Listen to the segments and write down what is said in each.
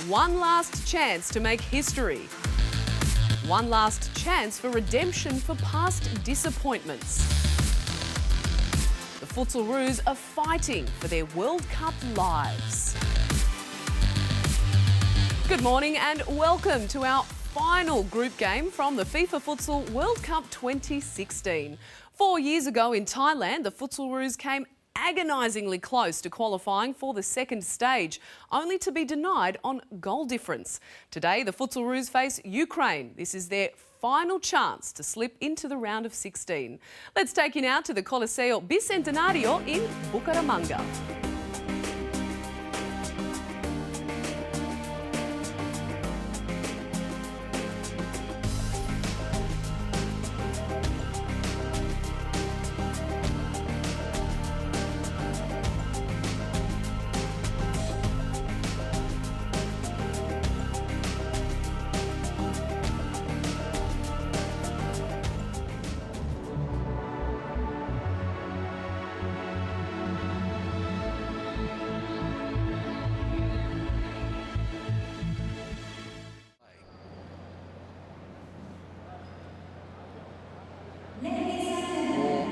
One last chance to make history. One last chance for redemption for past disappointments. The Futsal Roos are fighting for their World Cup lives. Good morning and welcome to our final group game from the FIFA Futsal World Cup 2016. 4 years ago in Thailand, the Futsal Roos came agonisingly close to qualifying for the second stage, only to be denied on goal difference. Today, the Futsal Roos face Ukraine. This is their final chance to slip into the round of 16. Let's take you now to the Coliseo Bicentenario in Bucaramanga.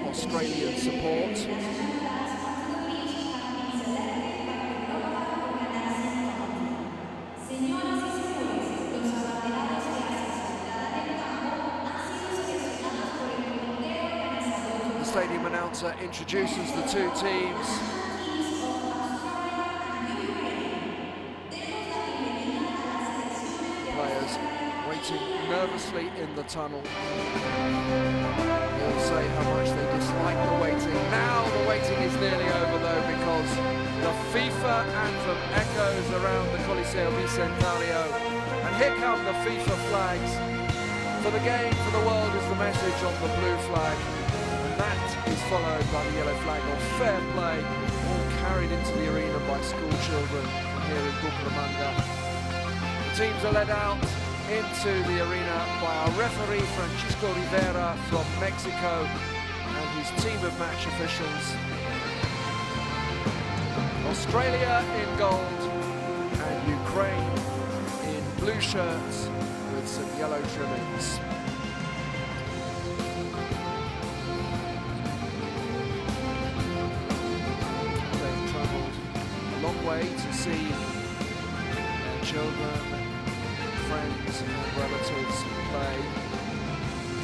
Australian support. The stadium announcer introduces the two teams. Players waiting nervously in the tunnel. They'll say how much they dislike the waiting. Now the waiting is nearly over though, because the FIFA anthem echoes around the Coliseo Bicentenario. And here come the FIFA flags. For the game, for the world is the message on the blue flag. And that is followed by the yellow flag of fair play, all carried into the arena by school children from here in Bucaramanga. The teams are led out into the arena by our referee Francisco Rivera from Mexico and his team of match officials. Australia in gold and Ukraine in blue shirts with some yellow trimmings. They've travelled a long way to see their children, friends and relatives play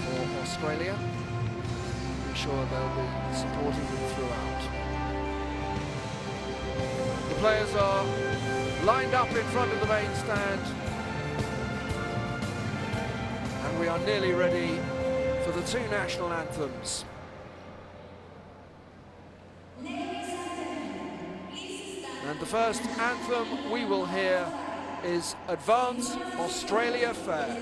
for Australia. I'm sure they'll be supporting them throughout. The players are lined up in front of the main stand, and we are nearly ready for the two national anthems. And the first anthem we will hear is Advance Australia Fair.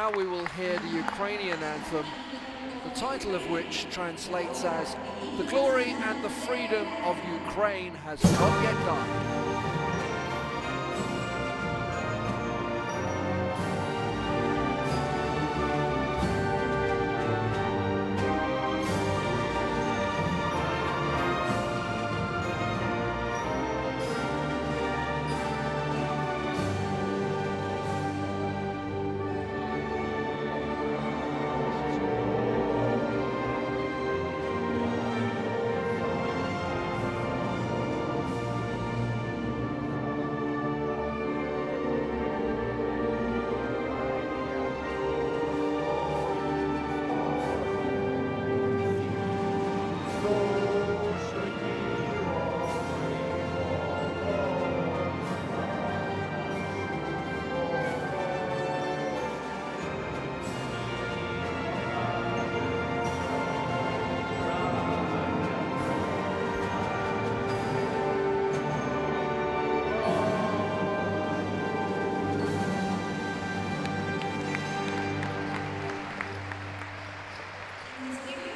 now we will hear the Ukrainian anthem, the title of which translates as "The glory and the freedom of Ukraine has not yet died."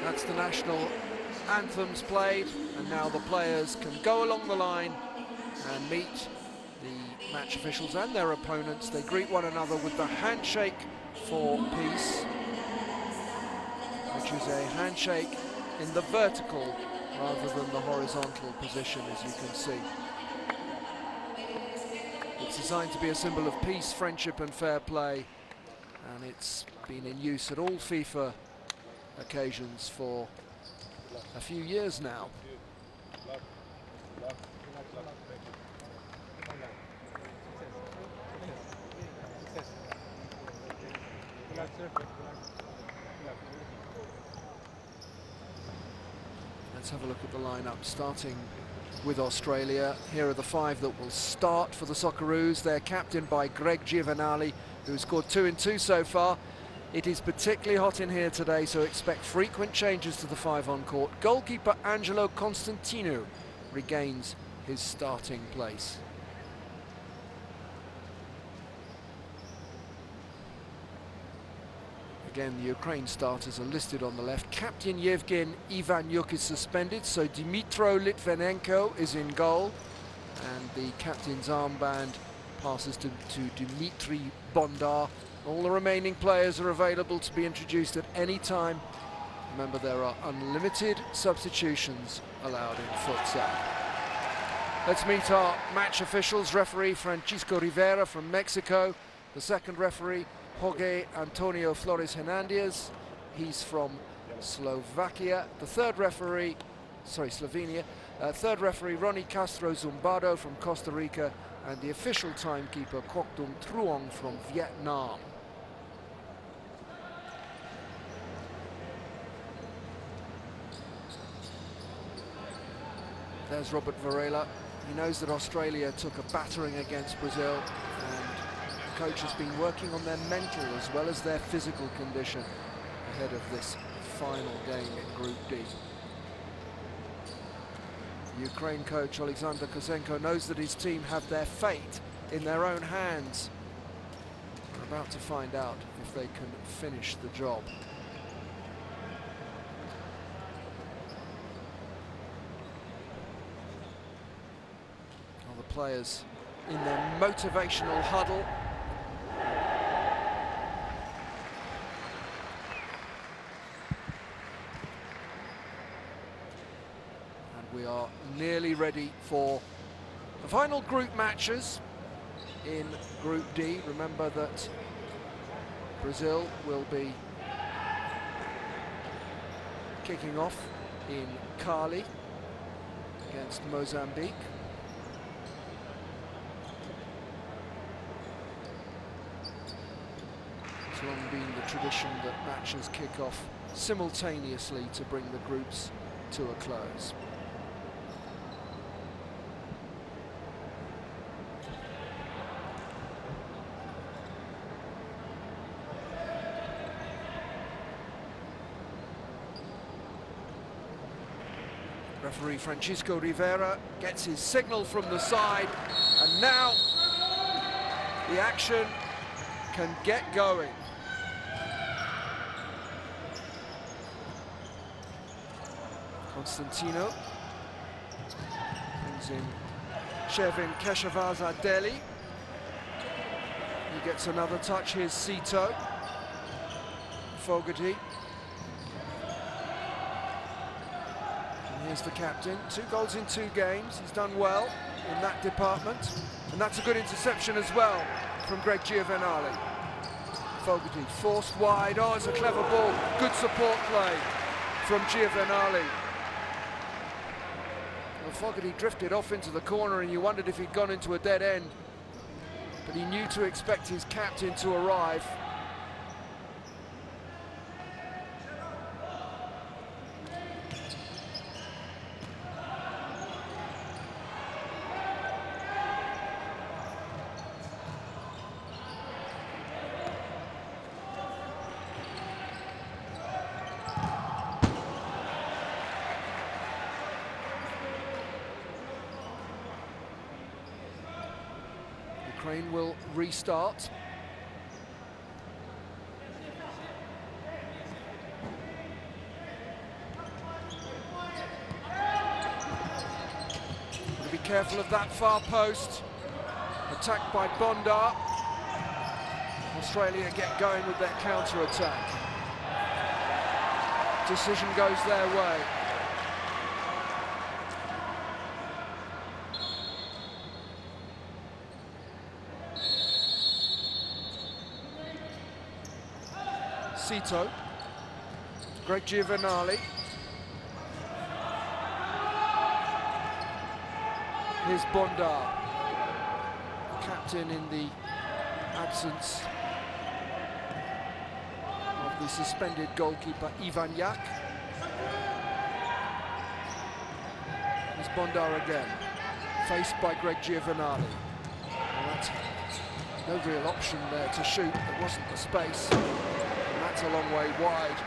That's the national anthems played, and now the players can go along the line and meet the match officials and their opponents. They greet one another with the handshake for peace, which is a handshake in the vertical rather than the horizontal position, as you can see. It's designed to be a symbol of peace, friendship and fair play, and it's been in use at all FIFA occasions for a few years now. Let's have a look at the lineup, starting with Australia. Here are the five that will start for the Socceroos. They're captained by Greg Giovanali, who scored 2 in 2 so far. It is particularly hot in here today, so expect frequent changes to the five on court. Goalkeeper Angelo Constantino regains his starting place. Again, the Ukraine starters are listed on the left. Captain Yevgen Ivanyuk is suspended, so Dmytro Litvinenko is in goal. And the captain's armband passes to Dmitry Bondar. All the remaining players are available to be introduced at any time. Remember, there are unlimited substitutions allowed in futsal. Let's meet our match officials. Referee Francisco Rivera from Mexico. The second referee, Jorge Antonio Flores Hernandez. He's from Slovakia. The third referee, Slovenia. Third referee, Ronnie Castro Zumbado from Costa Rica. And the official timekeeper, Quoc Dung Truong from Vietnam. There's Robert Varela. He knows that Australia took a battering against Brazil, and the coach has been working on their mental as well as their physical condition ahead of this final game in Group D. Ukraine coach Alexander Kosenko knows that his team have their fate in their own hands. We're about to find out if they can finish the job. All the players in their motivational huddle. We are nearly ready for the final group matches in Group D. Remember that Brazil will be kicking off in Cali against Mozambique. It's long been the tradition that matches kick off simultaneously to bring the groups to a close. Referee Francisco Rivera gets his signal from the side, and now the action can get going. Konstantino brings in Shevin Keshavaz-Adeli. He gets another touch. Here's Sito. Fogarty. And here's the captain. 2 goals in 2 games. He's done well in that department. And that's a good interception as well from Greg Giovanali. Fogarty forced wide. Oh, it's a clever ball. Good support play from Giovanali. Well, Fogarty drifted off into the corner and you wondered if he'd gone into a dead end. But he knew to expect his captain to arrive. Ukraine will restart. Be careful of that far post. Attacked by Bondar. Australia get going with their counter-attack. Decision goes their way. Sito, Greg Giovanali. Here's Bondar, captain in the absence of the suspended goalkeeper Ivan Yak. Here's Bondar again, faced by Greg Giovanali. Well, no real option there to shoot, there wasn't the space. That's a long way wide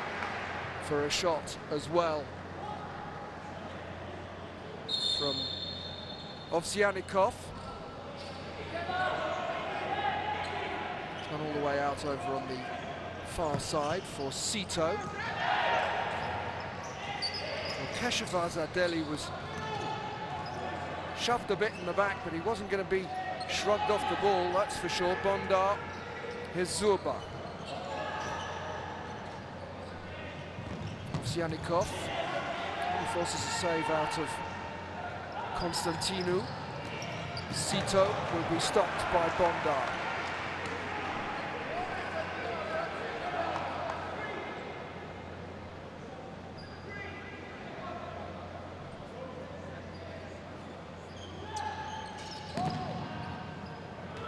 for a shot as well from Ovsyannikov. It's gone all the way out over on the far side for Sito. Well, Keshavaz-Adeli was shoved a bit in the back, but he wasn't going to be shrugged off the ball, that's for sure. Bondar, here's Zurba. Ovsyannikov, he forces a save out of Konstantino. Sito will be stopped by Bondar.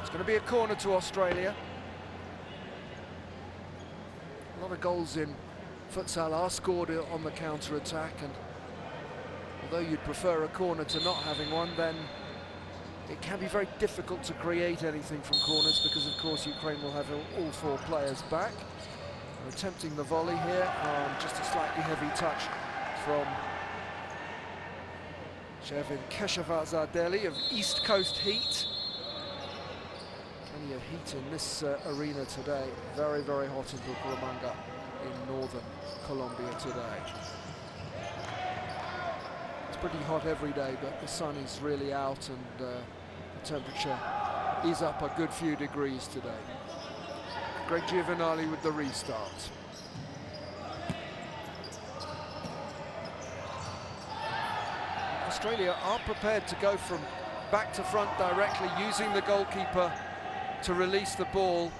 It's going to be a corner to Australia. A lot of goals in futsal are scored on the counter-attack, and although you'd prefer a corner to not having one, then it can be very difficult to create anything from corners because, of course, Ukraine will have all 4 players back. They're attempting the volley here, just a slightly heavy touch from Shevin Keshavaz-Adeli of East Coast Heat. Plenty of heat in this arena today. Very, very hot in Bucaramanga in northern Colombia today. It's pretty hot every day, but the sun is really out and the temperature is up a good few degrees today. Greg Giovanali with the restart. Australia are prepared to go from back to front directly, using the goalkeeper to release the ball.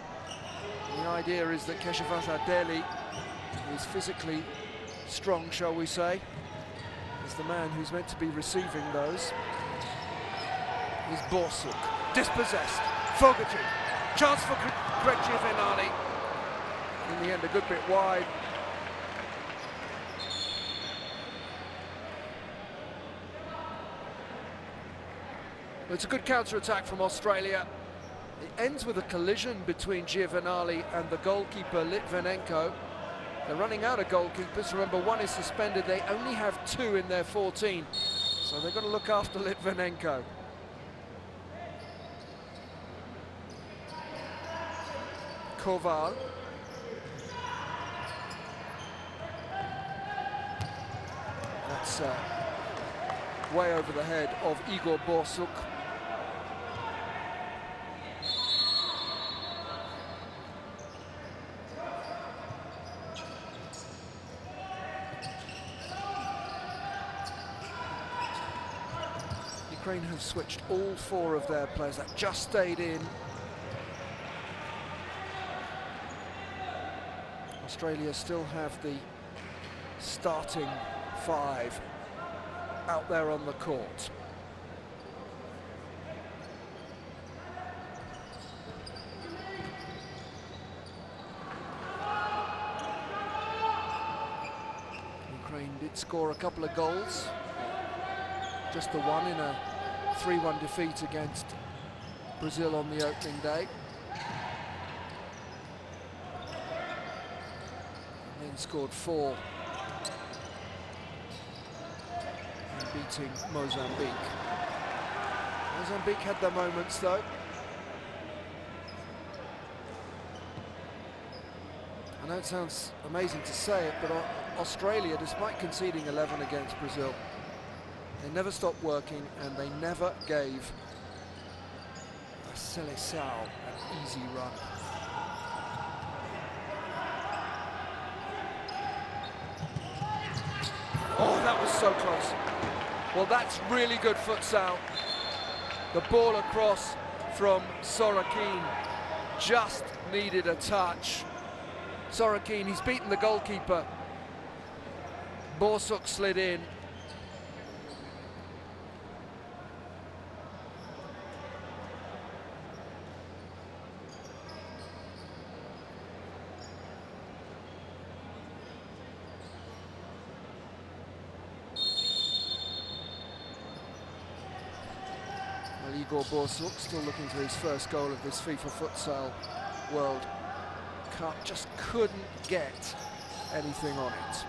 The idea is that Keshavaz-Adeli is physically strong, shall we say, is the man who's meant to be receiving those. Is Borsuk, dispossessed, Fogarty, chance for Greg Giovanali. In the end, a good bit wide. It's a good counter-attack from Australia. It ends with a collision between Giovanali and the goalkeeper Litvinenko. They're running out of goalkeepers. Remember, one is suspended. They only have 2 in their 14. So they've got to look after Litvinenko. Koval. That's way over the head of Igor Borsuk. Ukraine have switched all 4 of their players. That just stayed in. Australia still have the starting 5 out there on the court. Ukraine did score a couple of goals. Just the one in a 3-1 defeat against Brazil on the opening day. And then scored 4 in beating Mozambique. Mozambique had their moments though. I know it sounds amazing to say it, but Australia, despite conceding 11 against Brazil, they never stopped working and they never gave Seleção an easy run. Oh, that was so close. Well, that's really good futsal. The ball across from Sorokin just needed a touch. Sorokin, he's beaten the goalkeeper. Borsuk slid in. Igor Borsuk still looking for his first goal of this FIFA Futsal World Cup, just couldn't get anything on it.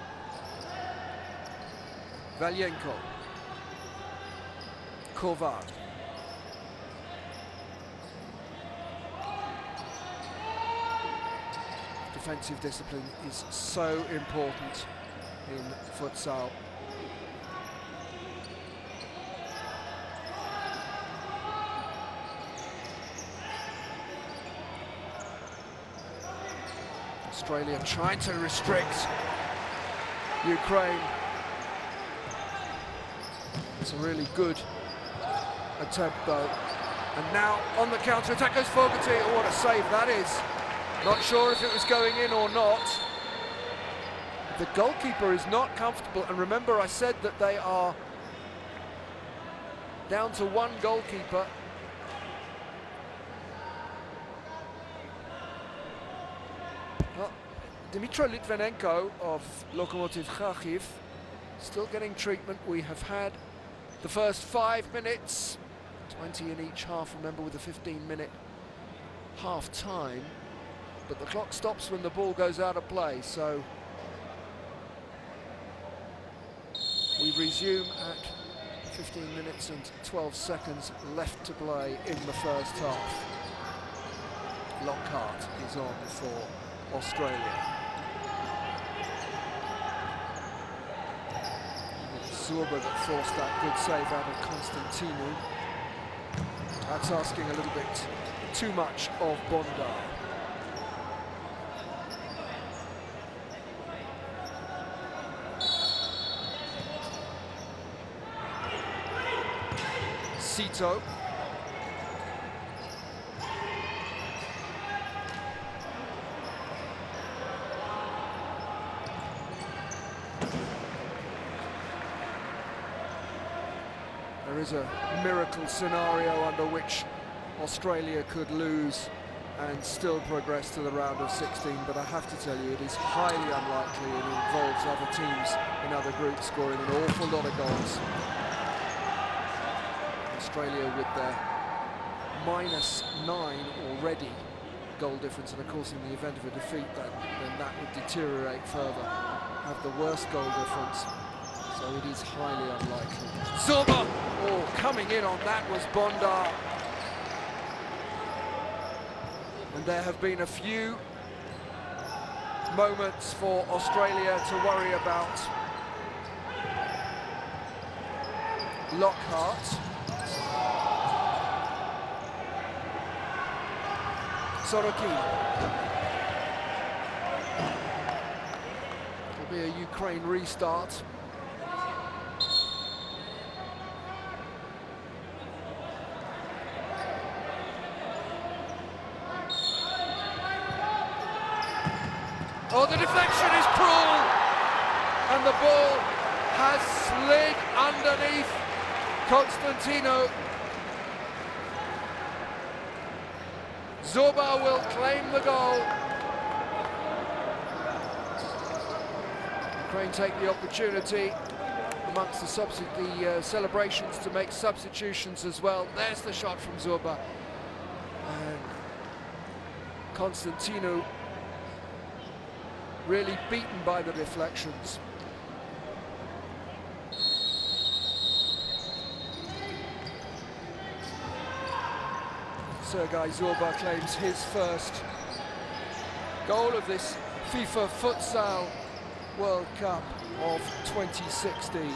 Valienko, Kovar, defensive discipline is so important in futsal. Australia trying to restrict Ukraine. It's a really good attempt though. And now on the counter-attack goes Fogarty. Oh, what a save that is. Not sure if it was going in or not. The goalkeeper is not comfortable. And remember, I said that they are down to 1 goalkeeper. Well, Dmytro Litvinenko of Lokomotiv Kharkiv still getting treatment. We have had the first 5 minutes, 20 in each half, remember, with a 15-minute half time. But the clock stops when the ball goes out of play, so we resume at 15 minutes and 12 seconds left to play in the first half. Lockhart is on for Australia. Zorba that forced that good save out of Constantinu. That's asking a little bit too much of Bondar. Sito. There is a miracle scenario under which Australia could lose and still progress to the round of 16, but I have to tell you, it is highly unlikely. It involves other teams in other groups scoring an awful lot of goals. Australia with their -9 already goal difference, and of course in the event of a defeat then that would deteriorate further, have the worst goal difference, so it is highly unlikely. Zorba! Oh, coming in on that was Bondar. And there have been a few moments for Australia to worry about. Lockhart. Sorokin. It'll be a Ukraine restart. Oh, the deflection is cruel, and the ball has slid underneath Constantino. Zorba will claim the goal. Ukraine take the opportunity amongst the celebrations to make substitutions as well. There's the shot from Zorba. And Constantino really beaten by the deflections. Sergei Zorba claims his first goal of this FIFA Futsal World Cup of 2016.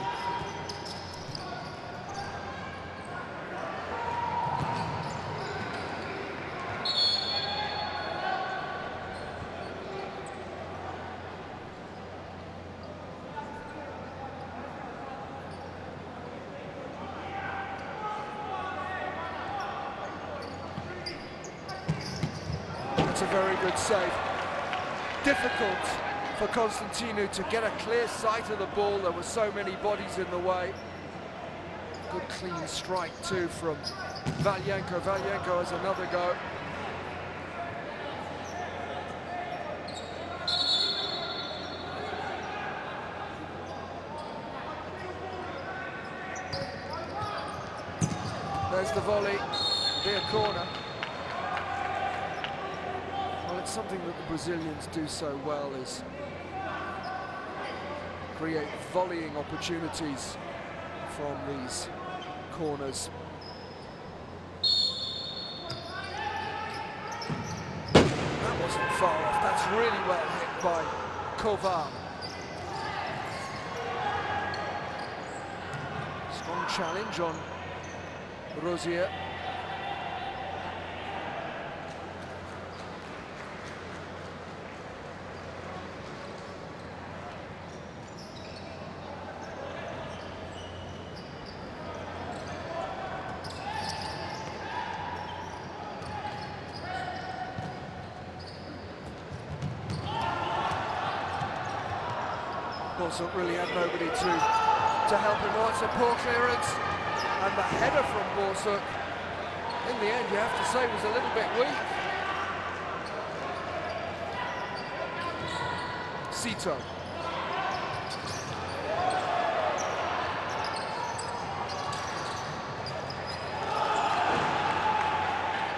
It's a very good save. Difficult for Constantino to get a clear sight of the ball. There were so many bodies in the way. Good clean strike too from Valienko. Valienko has another go. There's the volley, be a corner. Well, it's something that the Brazilians do so well, is create volleying opportunities from these corners. That wasn't far off, that's really well hit by Kovar. Strong challenge on Rosier. Borsuk really had nobody to help him. Oh, it's a poor clearance, and the header from Borsuk, in the end, you have to say, was a little bit weak. Sito.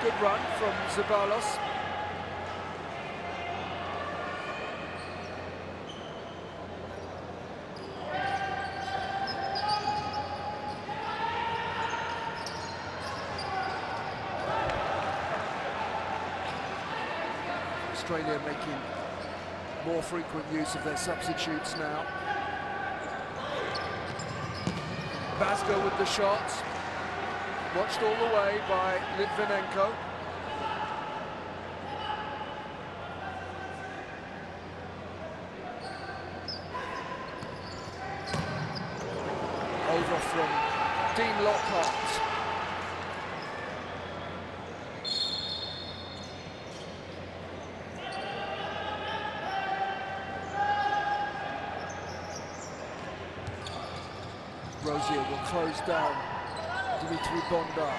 Good run from Zeballos. Australia making more frequent use of their substitutes now. Basco with the shot, watched all the way by Litvinenko. Over from Dean Lockhart. Rosier will close down Dimitri Bondar.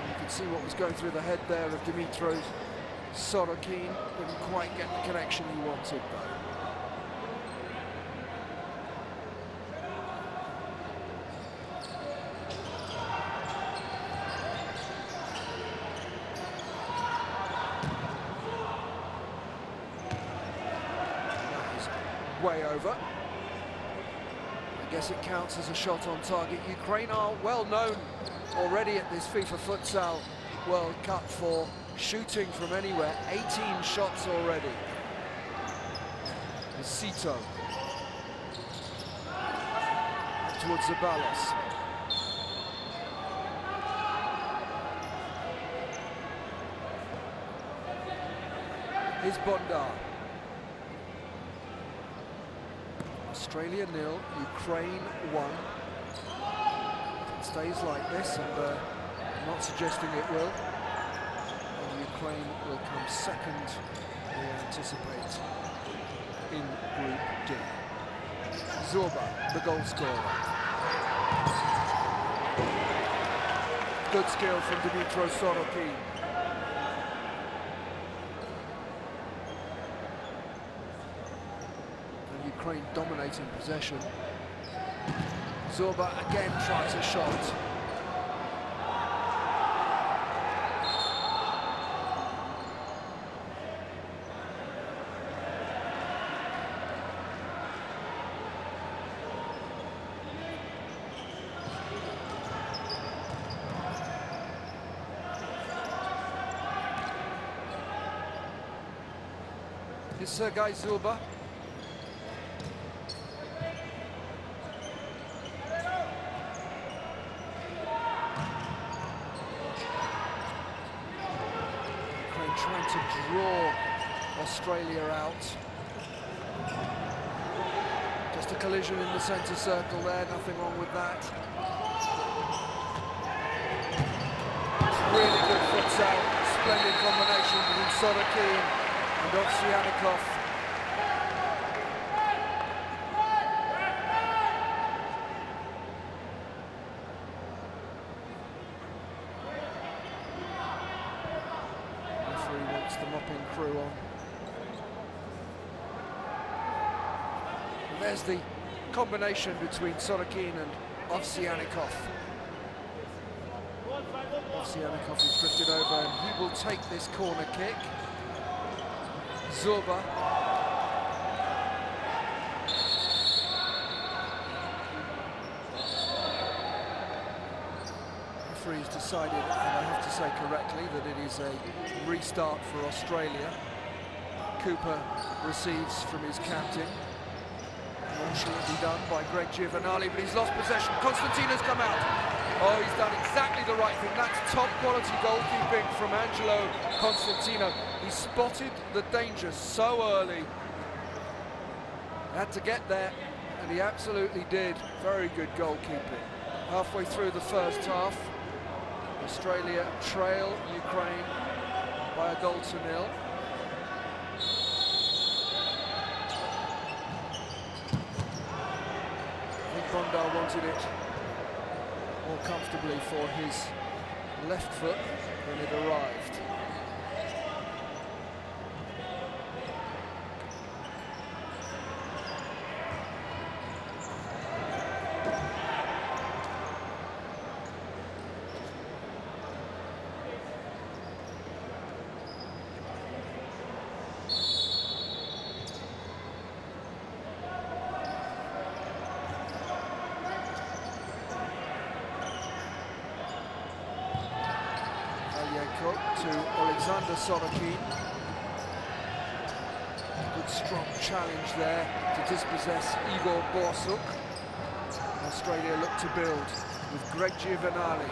You can see what was going through the head there of Dimitri. Sorokin didn't quite get the connection he wanted though. Way over. I guess it counts as a shot on target. Ukraine are well known already at this FIFA Futsal World Cup for shooting from anywhere. 18 shots already. Sito. towards Zabalos. Here's Bondar. Australia 0, Ukraine 1. If it stays like this, and I'm not suggesting it will, and Ukraine will come second, we anticipate, in Group D. Zorba, the goal scorer. Good skill from Dmytro Sorokin. And Ukraine dominating possession. Zorba again tries a shot. Here's Sergei Zulba. Ukraine trying to draw Australia out. Just a collision in the centre circle there, nothing wrong with that. It's really good futsal, splendid combination between Sorokin and Ovsyannikov. Referee wants the mopping crew on. And there's the combination between Sorokin and Ovsyannikov. Ovsyannikov is drifted over and he will take this corner kick. Zorba. Referee's decided, and I have to say correctly, that it is a restart for Australia. Cooper receives from his captain. Nonchalantly done by Greg Giovanali, but he's lost possession. Constantino's come out. Oh, he's done exactly the right thing. That's top quality goalkeeping from Angelo Constantino. He spotted the danger so early. Had to get there, and he absolutely did. Very good goalkeeping. Halfway through the first half, Australia trail Ukraine by a goal to nil. I think Bondar wanted it more comfortably for his left foot when it arrived. To Alexander Sorokin. Good strong challenge there to dispossess Igor Borsuk. Australia look to build with Greg Giovanali.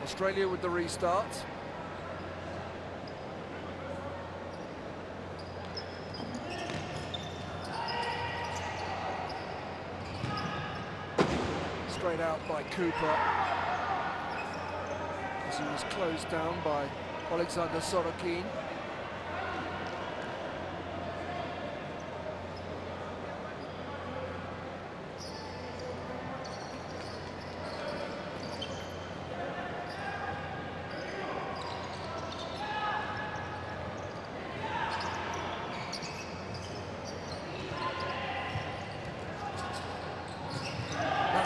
Australia with the restart. Straight out by Cooper as he was closed down by Alexander Sorokin.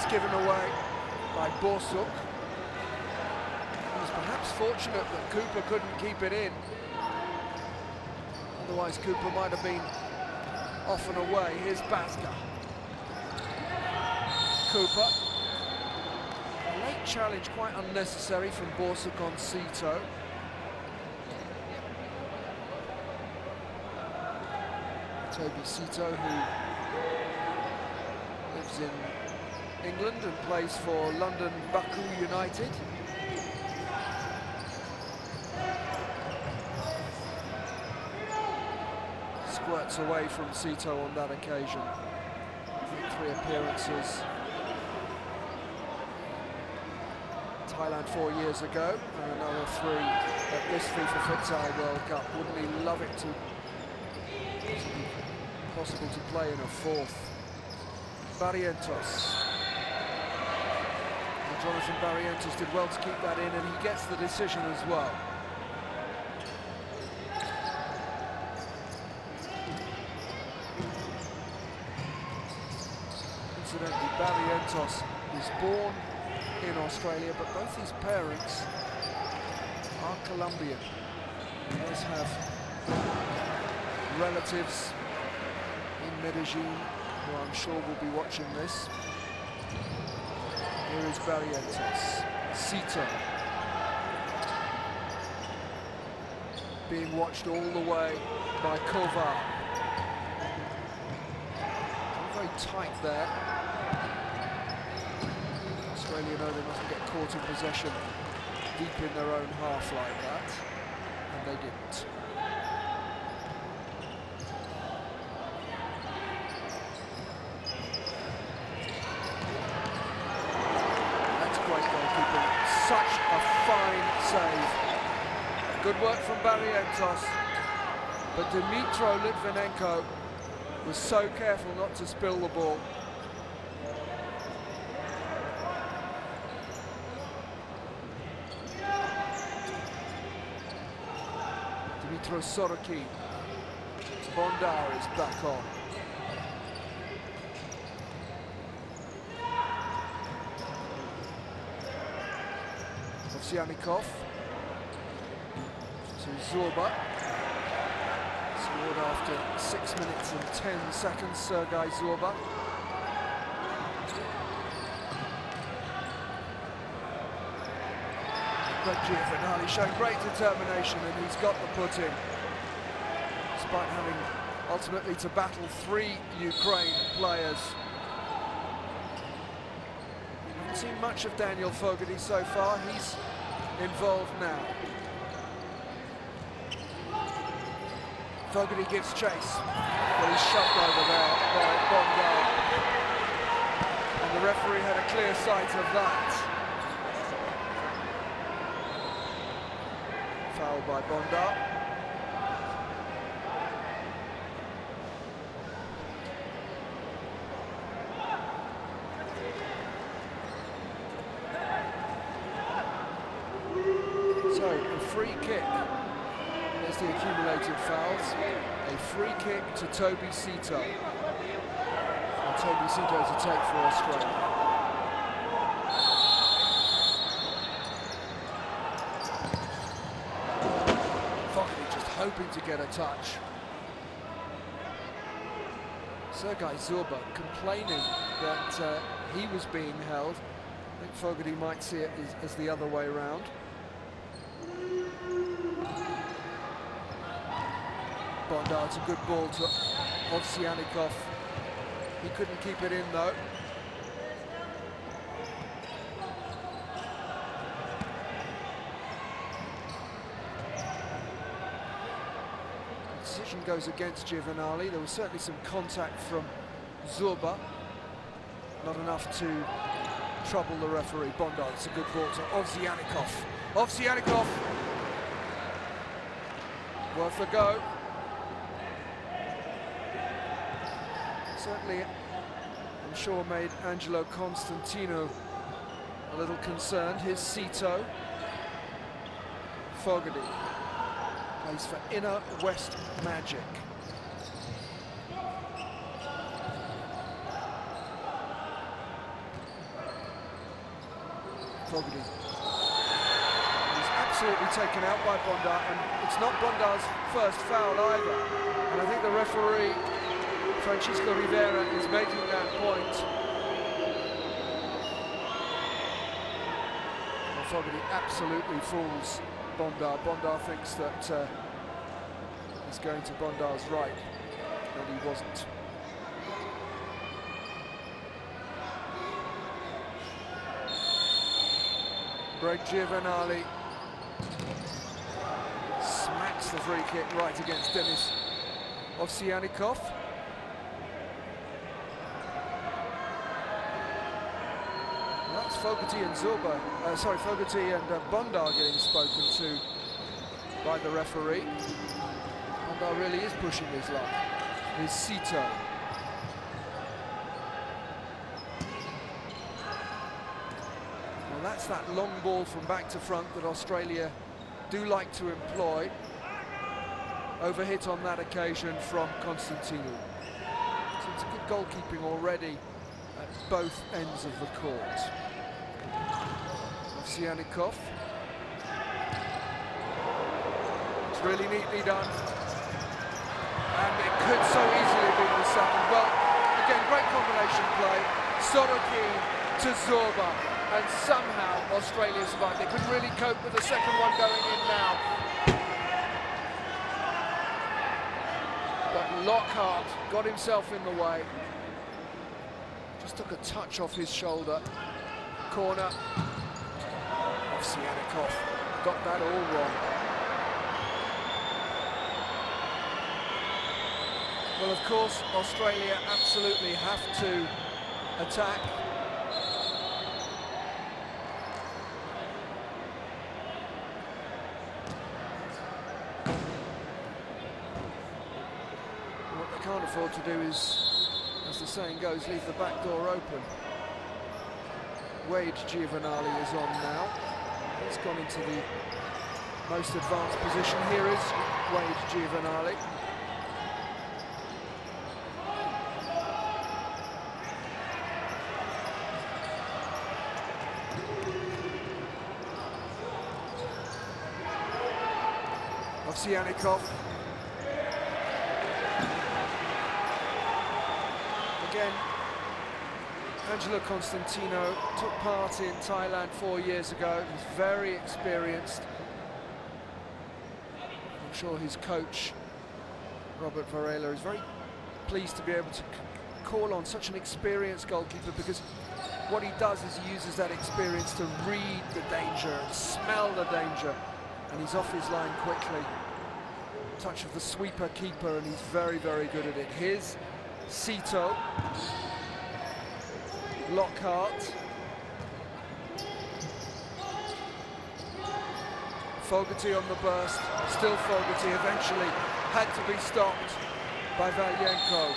Given away by Borsuk. He was perhaps fortunate that Cooper couldn't keep it in. Otherwise Cooper might have been off and away. Here's Bazga. Cooper. A late challenge, quite unnecessary, from Borsuk on Sito. Toby Sito, who lives in England and plays for London Baku United. Squirts away from Sito on that occasion. 3 appearances. Thailand 4 years ago, and another 3 at this FIFA Futsal World Cup. Wouldn't he love it to be possible to play in a 4th? Barrientos. And Jonathan Barrientos did well to keep that in, and he gets the decision as well. Incidentally, Barrientos was born in Australia, but both his parents are Colombian. He does have relatives in Medellin who I'm sure will be watching this. Here is Barrientos. Sito being watched all the way by Kovar. Very tight there. Australia know they mustn't get caught in possession deep in their own half like that, and they didn't. That's great goalkeeping. Such a fine save. Good work from Barrientos, but Dmytro Litvinenko was so careful not to spill the ball. Dmytro Sorokin. Bondar is back on. Ovsyannikov to Zorba. Scored after 6 minutes and 10 seconds, Sergei Zorba. Greg Giovanni showing great determination, and he's got the put-in, despite having ultimately to battle 3 Ukraine players. Haven't seen much of Daniel Fogarty so far. He's involved now. Fogarty gives chase, but he's shoved over there by Bondar, and the referee had a clear sight of that. Foul by Bondar. So, a free kick. There's the accumulated fouls. A free kick to Toby Sito. And Toby Sito to take for Australia. Hoping to get a touch. Sergei Zorba complaining that he was being held. I think Fogarty might see it as the other way around. Bondar's a good ball to Ovsyannikov. He couldn't keep it in though. Decision goes against Giovanni. There was certainly some contact from Zorba. Not enough to trouble the referee. Bondar, it's a good ball to Ovsyannikov. Ovsyannikov! Worth a go. Certainly, I'm sure, made Angelo Constantino a little concerned. Here's Sito. Fogarty plays for Inner West Magic. Fogarty. He's absolutely taken out by Bondar, and it's not Bondar's first foul either. And I think the referee, Francisco Rivera, is making that point. Fogarty absolutely fools Bondar. Bondar thinks that he's going to Bondar's right, and he wasn't. Greg Giovanali smacks the free kick right against Denis Ovsyannikov. That's Fogarty and Fogarty and Bondar getting spoken to by the referee. Bondar really is pushing his luck. Here's Sito. Well, that's that long ball from back to front that Australia do like to employ. Overhit on that occasion from Constantinu. So it's a good goalkeeping already at both ends of the court. Ovsyannikov. It's really neatly done. And it could so easily be the second. Well, again, great combination play. Sorokin to Zorba. And somehow Australia survived. They couldn't really cope with the second one going in now. But Lockhart got himself in the way. Just took a touch off his shoulder. Corner. Ovsyannikov got that all wrong. Well, of course, Australia absolutely have to attack. What they can't afford to do is, as the saying goes, leave the back door open. Wade Giovanali is on now. He's gone into the most advanced position. Here is Wade Giovanali. Ovsyannikov. Again, Angelo Constantino took part in Thailand 4 years ago. He's very experienced. I'm sure his coach, Robert Varela, is very pleased to be able to call on such an experienced goalkeeper, because what he does is he uses that experience to read the danger and smell the danger, and he's off his line quickly. Touch of the sweeper keeper, and he's very, very good at it. Here's Sito. Lockhart. Fogarty on the burst. Still Fogarty, eventually had to be stopped by Valyenko.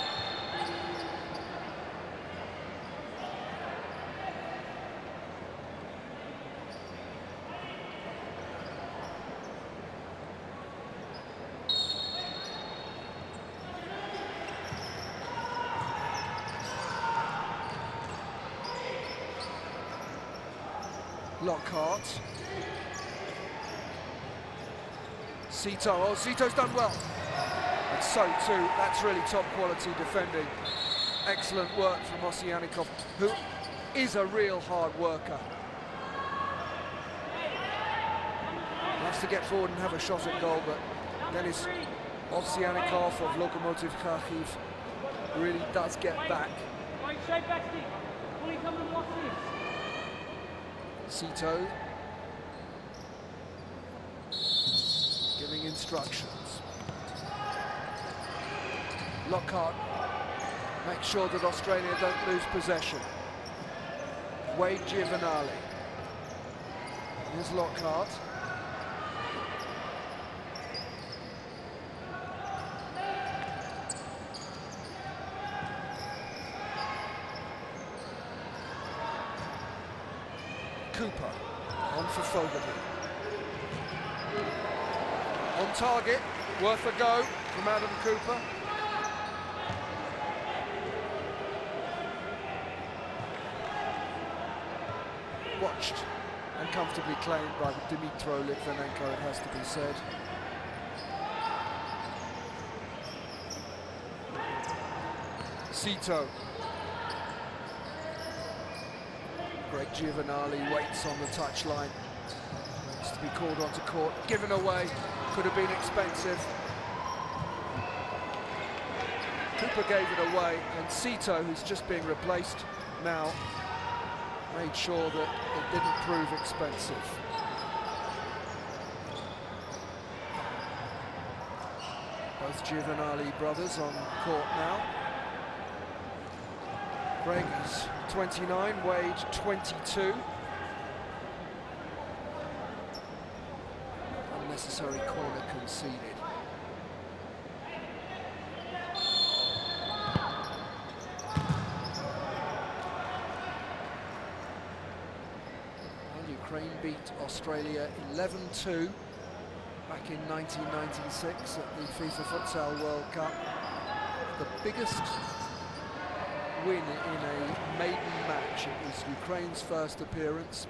Lockhart. Sito, oh, Sito's done well. And so too, that's really top quality defending. Excellent work from Ovsyannikov, who is a real hard worker. He has to get forward and have a shot at goal, but Denis Ovsyannikov of Lokomotiv Kharkiv really does get back. Sito giving instructions. Lockhart makes sure that Australia don't lose possession. Wade Giovanali. Here's Lockhart. Cooper, on for Fogarty. On target, worth a go from Adam Cooper. Watched and comfortably claimed by Dmytro Litvinenko, it has to be said. Sito. Greg Giovanali waits on the touchline. Needs to be called onto court, given away, could have been expensive. Cooper gave it away, and Sito, who's just being replaced now, made sure that it didn't prove expensive. Both Giovanali brothers on court now. Greg is 29, Wade 22. Unnecessary corner conceded. Ukraine beat Australia 11-2 back in 1996 at the FIFA Futsal World Cup. The biggest win in a maiden match. It was Ukraine's first appearance.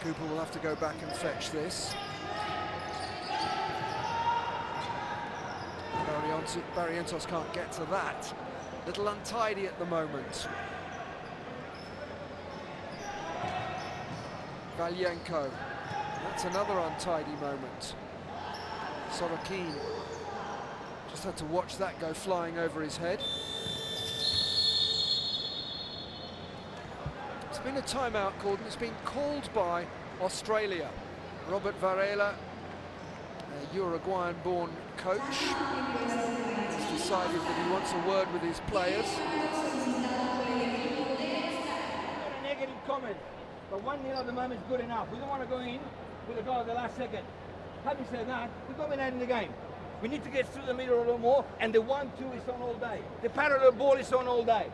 Cooper will have to go back and fetch this. Barrientos can't get to that. Little untidy at the moment. Valyenko. That's another untidy moment. Sorokin just had to watch that go flying over his head. It's been a timeout called, and it's been called by Australia. Robert Varela, a Uruguayan-born coach, has decided that he wants a word with his players. A negative comment, but 1-0 at the moment is good enough. We don't want to go in with a goal at the last second. Having said that, we're dominating the game. We need to get through the middle a little more, and the 1-2 is on all day. The parallel ball is on all day.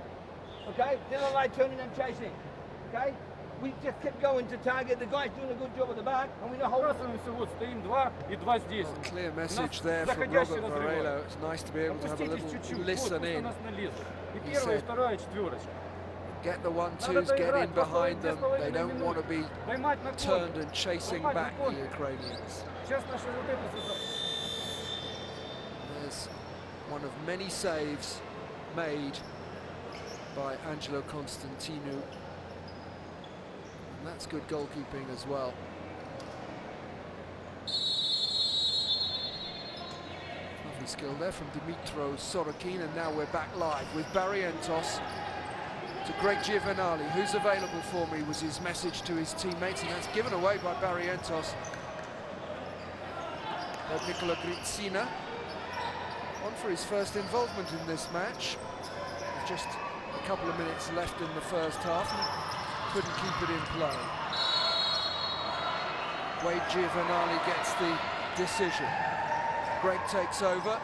Okay? They don't like turning and chasing. Okay? We just kept going to target. The guy's doing a good job at the back, and we know how. Clear message there from Robert Varela. It's nice to be able to have a little listen in. He said, get the 1-2s, get in behind them. They don't want to be turned and chasing back, the Ukrainians. There's one of many saves made by Angelo Constantinou. And that's good goalkeeping as well. Lovely skill there from Dimitro Sorokin, and now we're back live with Barrientos to Greg Giovanali. Who's available for me was his message to his teammates, and that's given away by Barrientos. Nicola Grizzina on for his first involvement in this match. With just a couple of minutes left in the first half. Couldn't keep it in play. Wade Giovanali gets the decision. Greg takes over,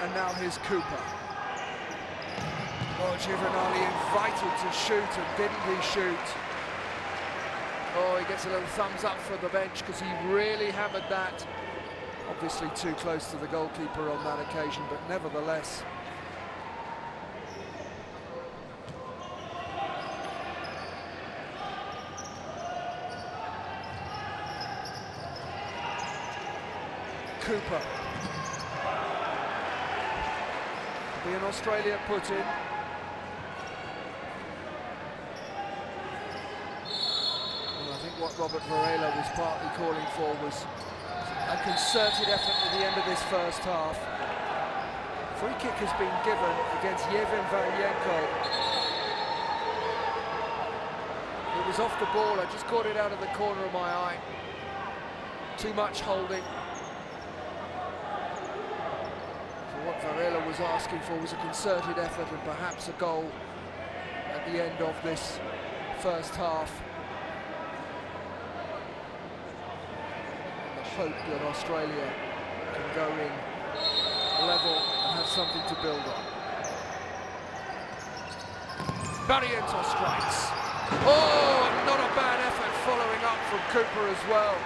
and now here's Cooper. Oh, Giovanali invited to shoot, and didn't he shoot? Oh, he gets a little thumbs up for the bench because he really hammered that. Obviously too close to the goalkeeper on that occasion, but nevertheless. Cooper. Be an Australia put in. And I think what Robert Varela was partly calling for was a concerted effort at the end of this first half. Free kick has been given against Yevhen Valyenko. It was off the ball, I just caught it out of the corner of my eye. Too much holding. What Varela was asking for was a concerted effort and perhaps a goal at the end of this first half. And the hope that Australia can go in level and have something to build on. Barrientos strikes. Oh, and not a bad effort following up from Cooper as well.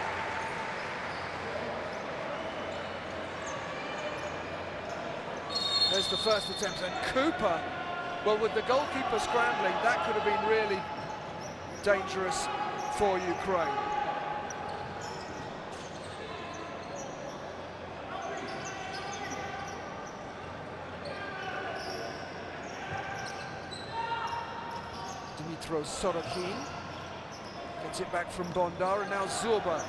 There's the first attempt, and Cooper, well, with the goalkeeper scrambling, that could have been really dangerous for Ukraine. throws Sorokin. Gets it back from Bondar, and now Zorba.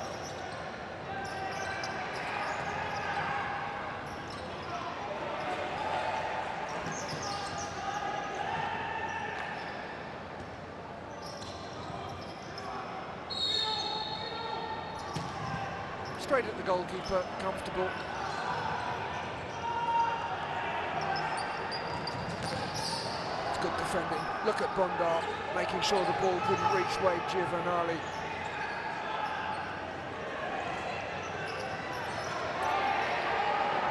Straight at the goalkeeper, comfortable. It's good defending. Look at Bondar, making sure the ball couldn't reach Wade Giovanali.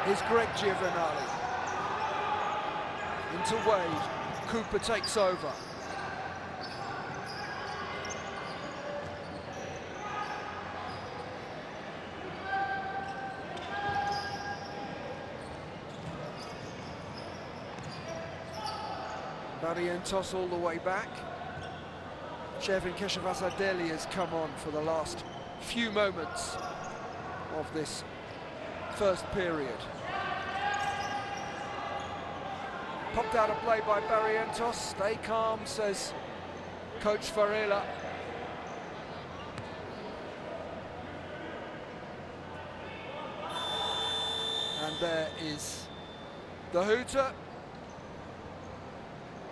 Here's Greg Giovanali. Into Wade. Cooper takes over. Barrientos all the way back. Shevin Keshavasadeli has come on for the last few moments of this first period. Popped out of play by Barrientos. Stay calm, says Coach Varela. And there is the hooter.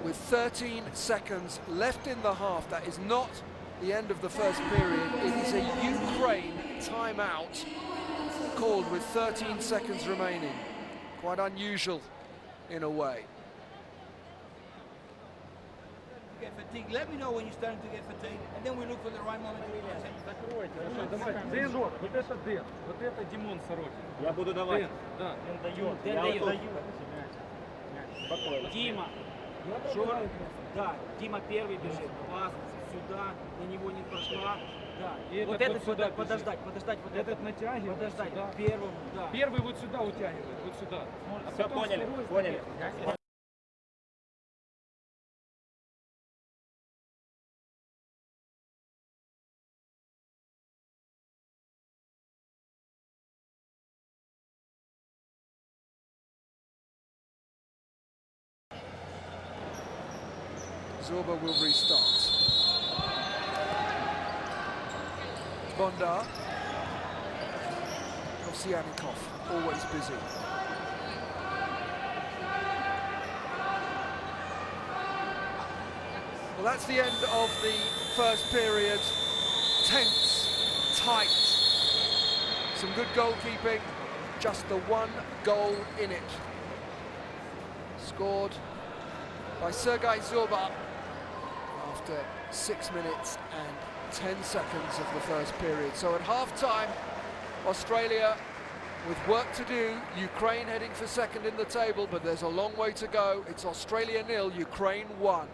With 13 seconds left in the half. That is not the end of the first period. It is a Ukraine timeout called with 13 seconds remaining. Quite unusual in a way. Get fatigued. Let me know when you're starting to get fatigued, and then we look for the right moment to release it. Дэн, вот это Дэн, вот это Димон Сорокин. Я буду давать. Да. Дэн дает. Дима. Шор. Да, Дима первый бежит. Пас сюда, на него не прошла. Да. И Вот этот это вот сюда сюда, подождать, вот Этот натягивает. подождать. Сюда. Первым, да. Первый вот сюда утягивает, вот сюда. А Все потом поняли, второй поняли. сюда. Zorba will restart. Bondar. Ovsyannikov, always busy. Well, that's the end of the first period. Tense, tight. Some good goalkeeping, just the one goal in it. Scored by Sergei Zorba after 6 minutes and 10 seconds of the first period. So at half-time, Australia with work to do, Ukraine heading for second in the table, but there's a long way to go. It's Australia 0, Ukraine 1.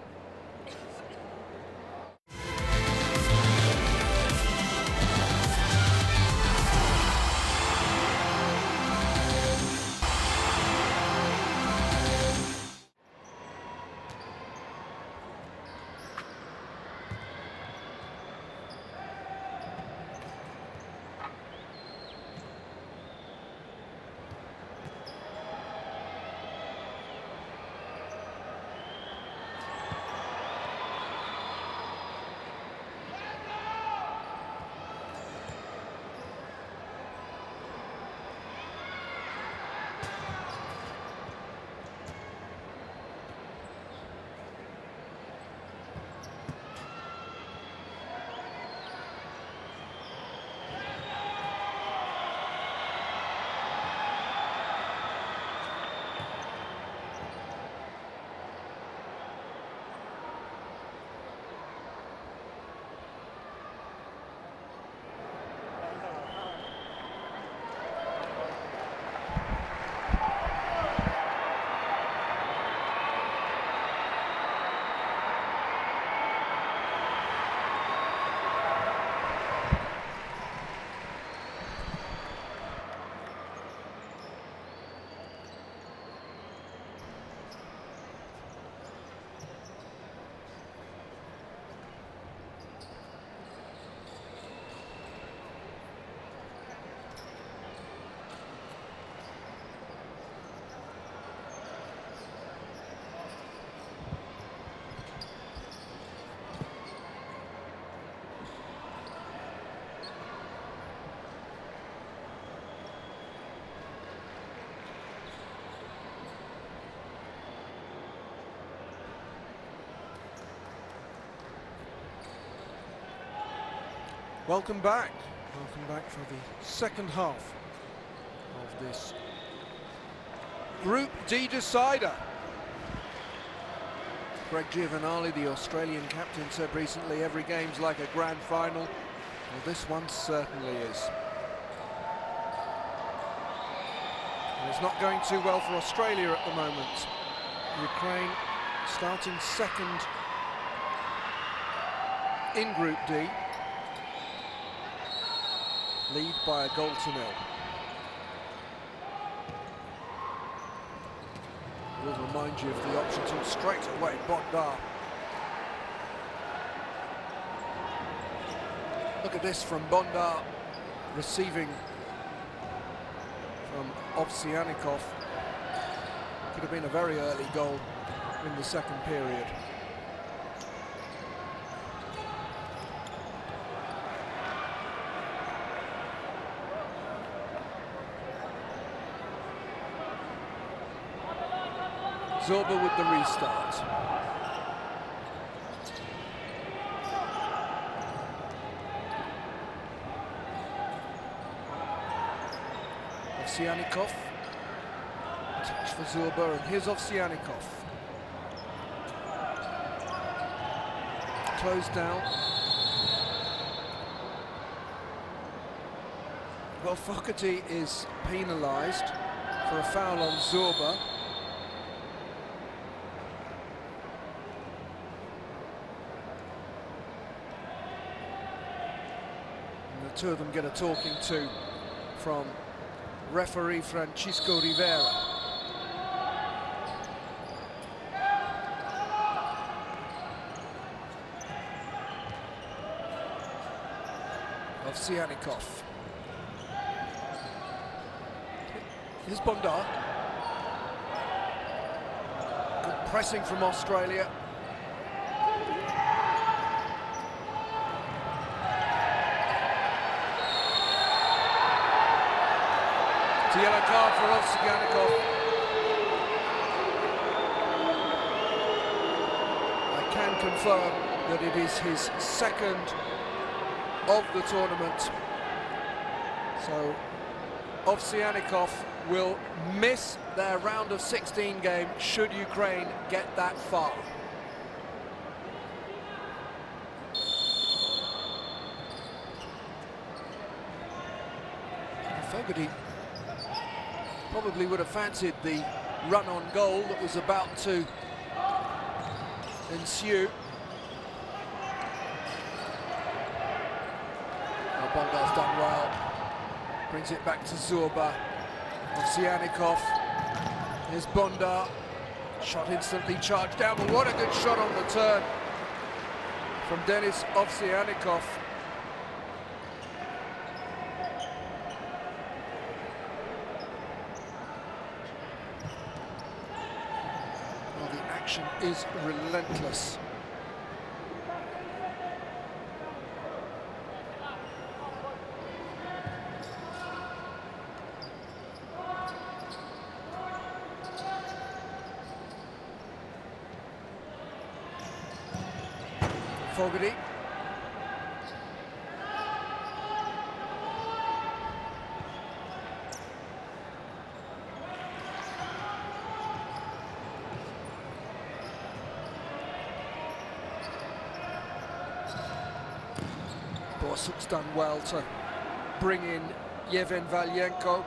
Welcome back. Welcome back for the second half of this Group D decider. Greg Giovanali, the Australian captain, said recently every game's like a grand final. Well, this one certainly is. And it's not going too well for Australia at the moment. Ukraine starting second in Group D. Lead by a goal to nil. We'll remind you of the option to straight away, Bondar. Look at this from Bondar, receiving from Ovsyannikov. Could have been a very early goal in the second period. Zorba with the restart. Ovsyannikov. Touch for Zorba, and here's Ovsyannikov. Closed down. Well, Fogarty is penalised for a foul on Zorba. The two of them get a talking to from referee Francisco Rivera. Ovsyannikov. Here's Bondar. Good pressing from Australia. It's a yellow card for Ovsyannikov. I can confirm that it is his second of the tournament. So Ovsyannikov will miss their round of 16 game should Ukraine get that far. Fogarty probably would have fancied the run on goal that was about to ensue. Oh, Bondar's done well. Brings it back to Zorba. Ovsyannikov. Here's Bondar. Shot instantly charged down, but what a good shot on the turn from Denis Ovsyannikov. Well, the action is relentless. Fogarty. Borsuk's done well to bring in Yevhen Valyenko.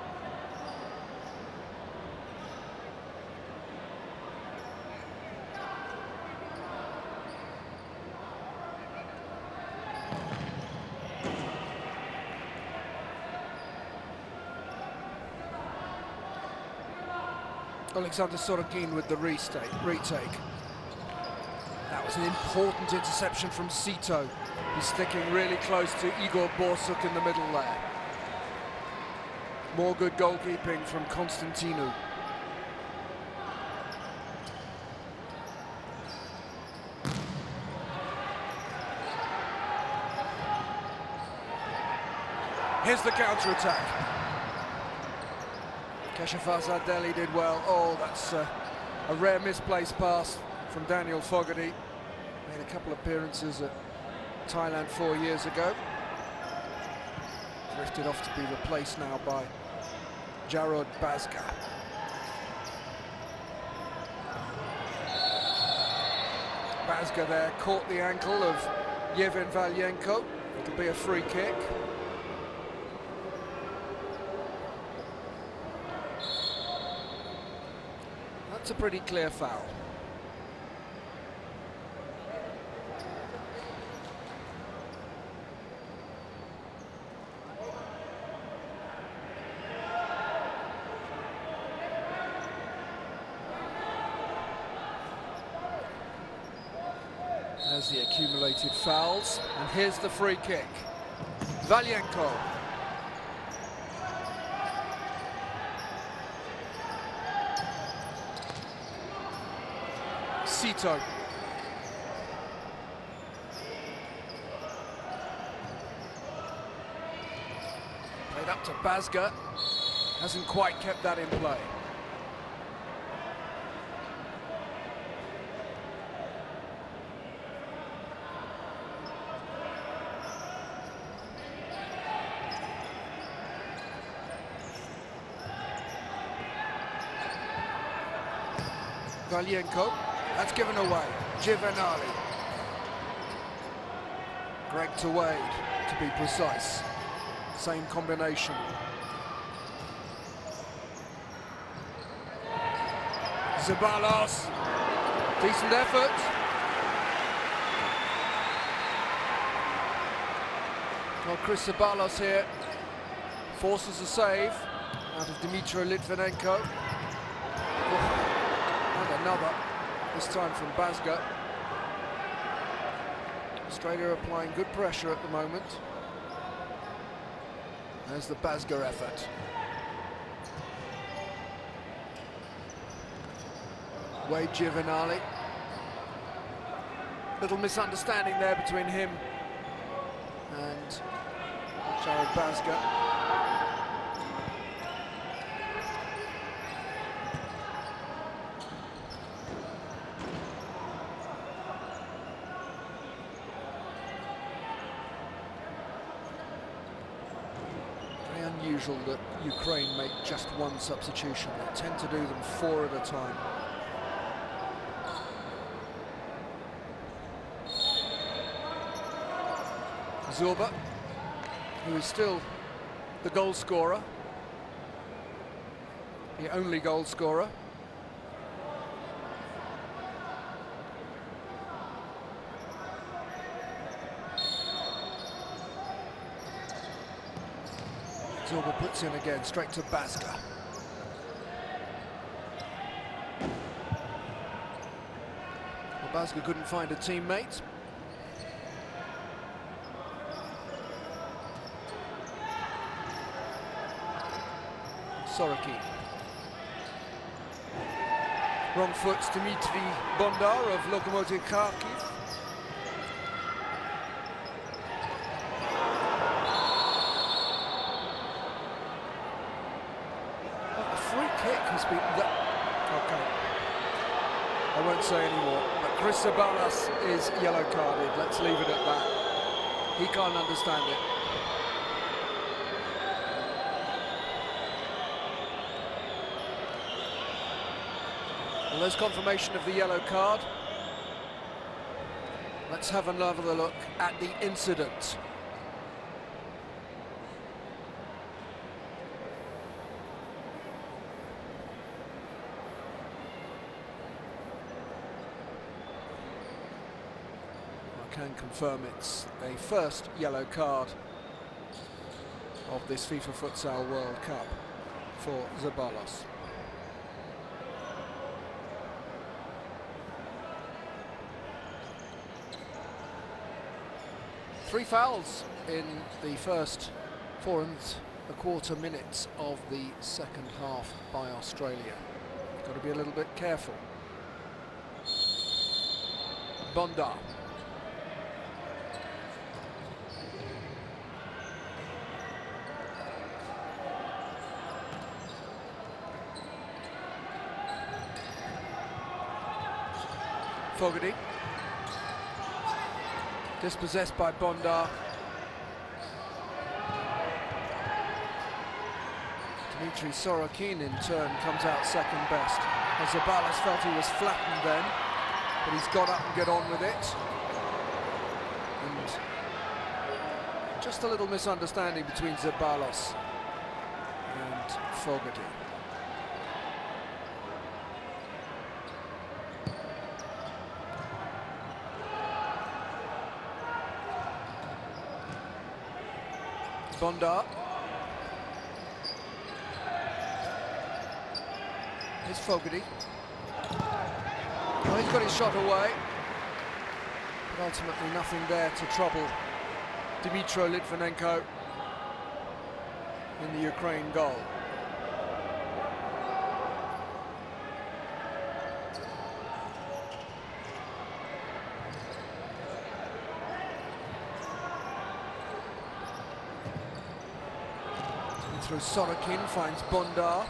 Alexander Sorokin with the retake. That was an important interception from Sito. He's sticking really close to Igor Borsuk in the middle there. More good goalkeeping from Constantinu. Here's the counter-attack. Keshafazadeli did well. Oh, that's a rare misplaced pass from Daniel Fogarty. Made a couple of appearances at Thailand 4 years ago. Drifted off to be replaced now by Jarod Bazga. Bazga there caught the ankle of Yevhen Valyenko. It'll be a free kick. That's a pretty clear foul. There's the accumulated fouls, and here's the free kick. Valyenko. Sito. Played up to Bazga. Hasn't quite kept that in play. Valyenko, that's given away. Giovanali. Greg to Wade, to be precise. Same combination. Zeballos. Decent effort. Well, Chris Zeballos here forces a save out of Dmitry Litvinenko. And another, this time from Bazga. Australia applying good pressure at the moment. There's the Bazga effort. Wade Giovanali. Little misunderstanding there between him and Jarod Bazga. Unusual that Ukraine make just one substitution. They tend to do them 4 at a time. Zorba, who is still the goal scorer, the only goal scorer. Zorba puts in again, straight to Bazga. Well, Bazga couldn't find a teammate. Sorokin. Wrong foot, Dmitry Bondar of Lokomotiv Kharkiv. Okay, I won't say any more, but Chris Zeballos is yellow carded. Let's leave it at that. He can't understand it. Well, there's confirmation of the yellow card. Let's have another look at the incident. Can confirm it's a first yellow card of this FIFA Futsal World Cup for Zeballos. Three fouls in the first 4¼ minutes of the second half by Australia. Got to be a little bit careful. Bondar. Fogarty. Dispossessed by Bondar. Dmitry Sorokin in turn comes out second best. As Zabalos felt he was flattened then, but he's got up and get on with it. And just a little misunderstanding between Zabalos and Fogarty. Bondar. Here's Fogarty. Well, he's got his shot away, but ultimately nothing there to trouble Dmytro Litvinenko in the Ukraine goal. Through Sorokin, finds Bondar.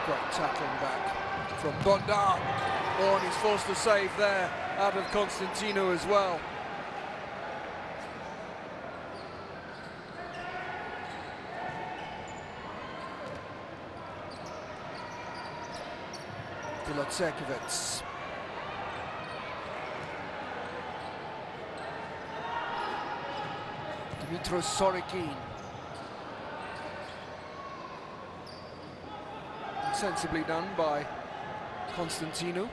Great tackling back from Bondar. Oh, and he's forced to save there out of Constantino as well. Bilotsekovets. Dmytro Sorokin. Sensibly done by Constantino.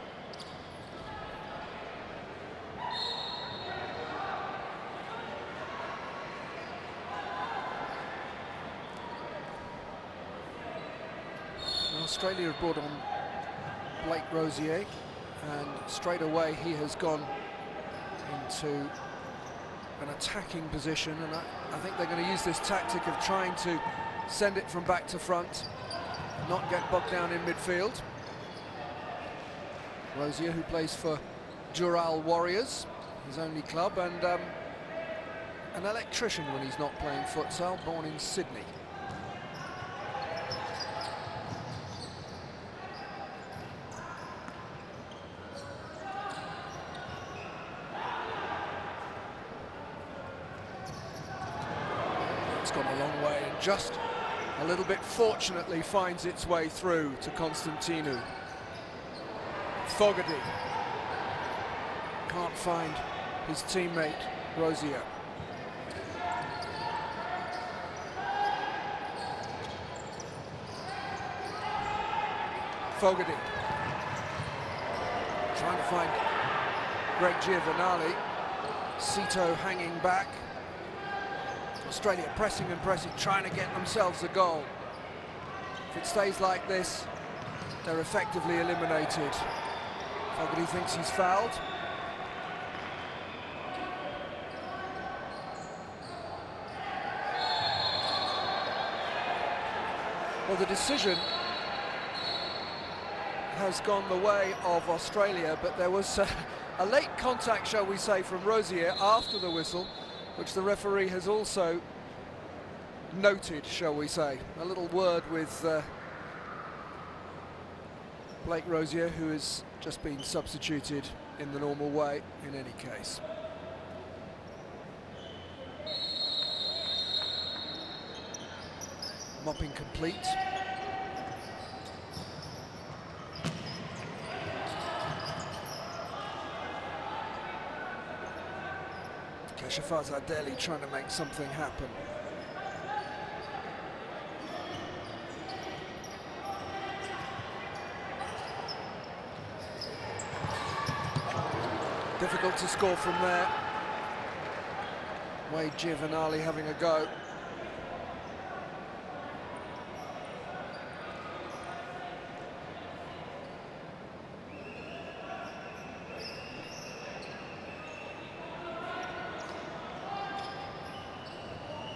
Australia have brought on Blake Rosier, and straight away he has gone into an attacking position, and I think they're going to use this tactic of trying to send it from back to front, not get bogged down in midfield. Rosier, who plays for Dural Warriors, his only club, and an electrician when he's not playing futsal, born in Sydney. It's gone a long way, and just a little bit fortunately finds its way through to Constantino. Fogarty can't find his teammate Rosier. Fogarty trying to find Greg Giovanali. Cito hanging back. Australia pressing and pressing, trying to get themselves a goal. If it stays like this, they're effectively eliminated. Fogarty thinks he's fouled. Well, the decision has gone the way of Australia, but there was a late contact, shall we say, from Rosier after the whistle, which the referee has also noted, shall we say. A little word with Blake Rosier, who has just been substituted in the normal way in any case. Mopping complete. Keshafaz Adeli trying to make something happen. Difficult to score from there. Wade Giovanali having a go.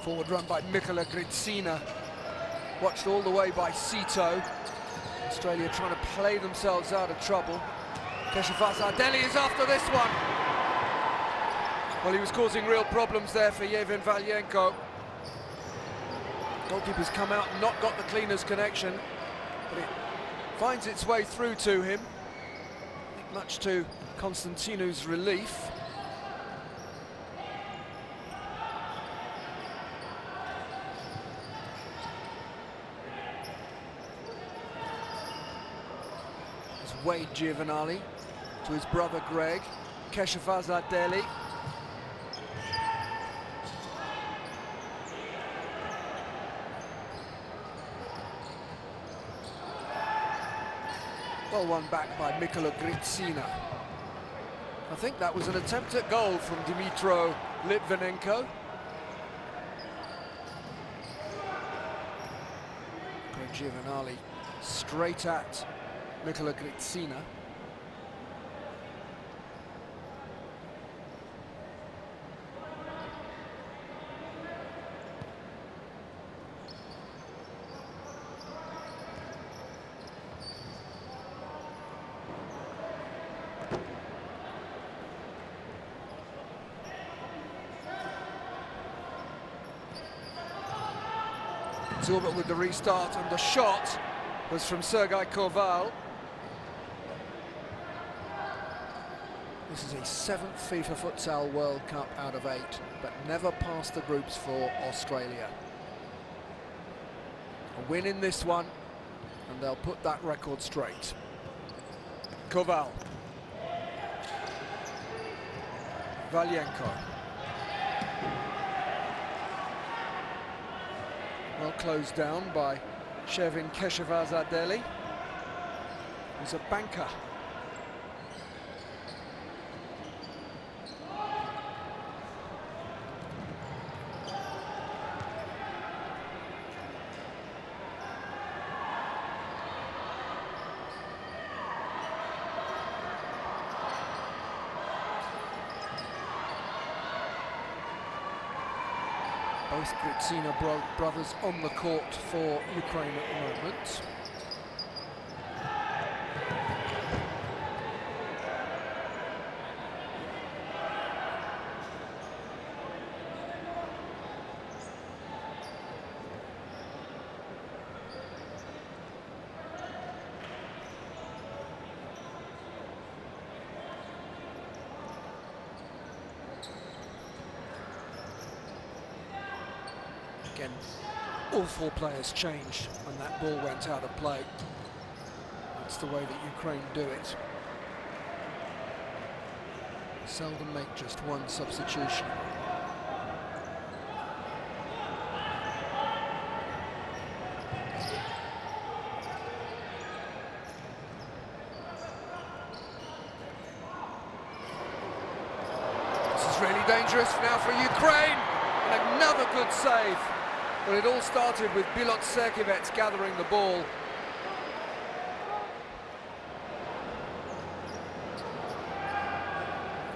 Forward run by Mikola Gritsina, watched all the way by Cito. Australia trying to play themselves out of trouble. Keshafaz Adeli is after this one. Well, he was causing real problems there for Yevhen Valyenko. Goalkeeper's come out and not got the cleaner's connection, but it finds its way through to him, much to Constantino's relief. Wade Giovanali to his brother Greg. Keshavazdeli. Well, one back by Mikola Gritsina. I think that was an attempt at goal from Dimitro Litvinenko. Greg Giovanali straight at Mikola Gritsina. But with the restart, and the shot was from Sergei Koval. This is his 7th FIFA Futsal World Cup out of 8, but never passed the groups for Australia. A win in this one, and they'll put that record straight. Koval. Valienko. Well closed down by Shevin Keshavazdeli, who's a banker. Both Gritsina brothers on the court for Ukraine at the moment. Again, all 4 players changed when that ball went out of play. That's the way that Ukraine do it. Seldom make just one substitution. This is really dangerous now for Ukraine. And another good save. But it all started with Bilot Serkivets gathering the ball.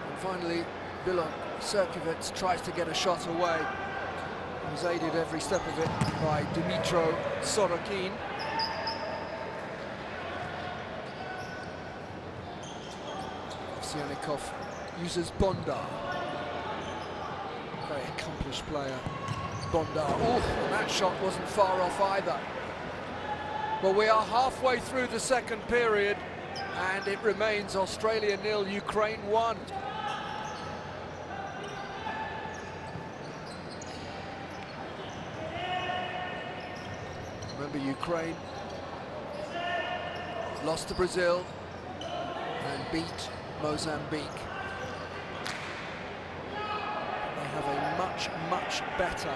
And finally, Bilot Serkivets tries to get a shot away. He was aided every step of it by Dimitro Sorokin. Ovsyannikov uses Bondar. Very accomplished player. Bondar. Oh, and that shot wasn't far off either. Well, we are halfway through the second period, and it remains Australia 0, Ukraine 1. Remember, Ukraine lost to Brazil and beat Mozambique. They have a much, much better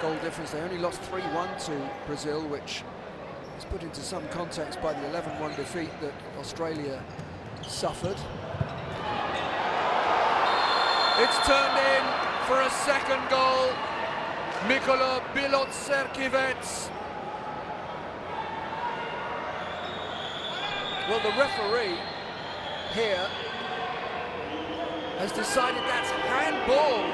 goal difference. They only lost 3-1 to Brazil, which is put into some context by the 11-1 defeat that Australia suffered. It's turned in for a second goal. Mikola Bilot Serkivets. Well, the referee here has decided that's handball.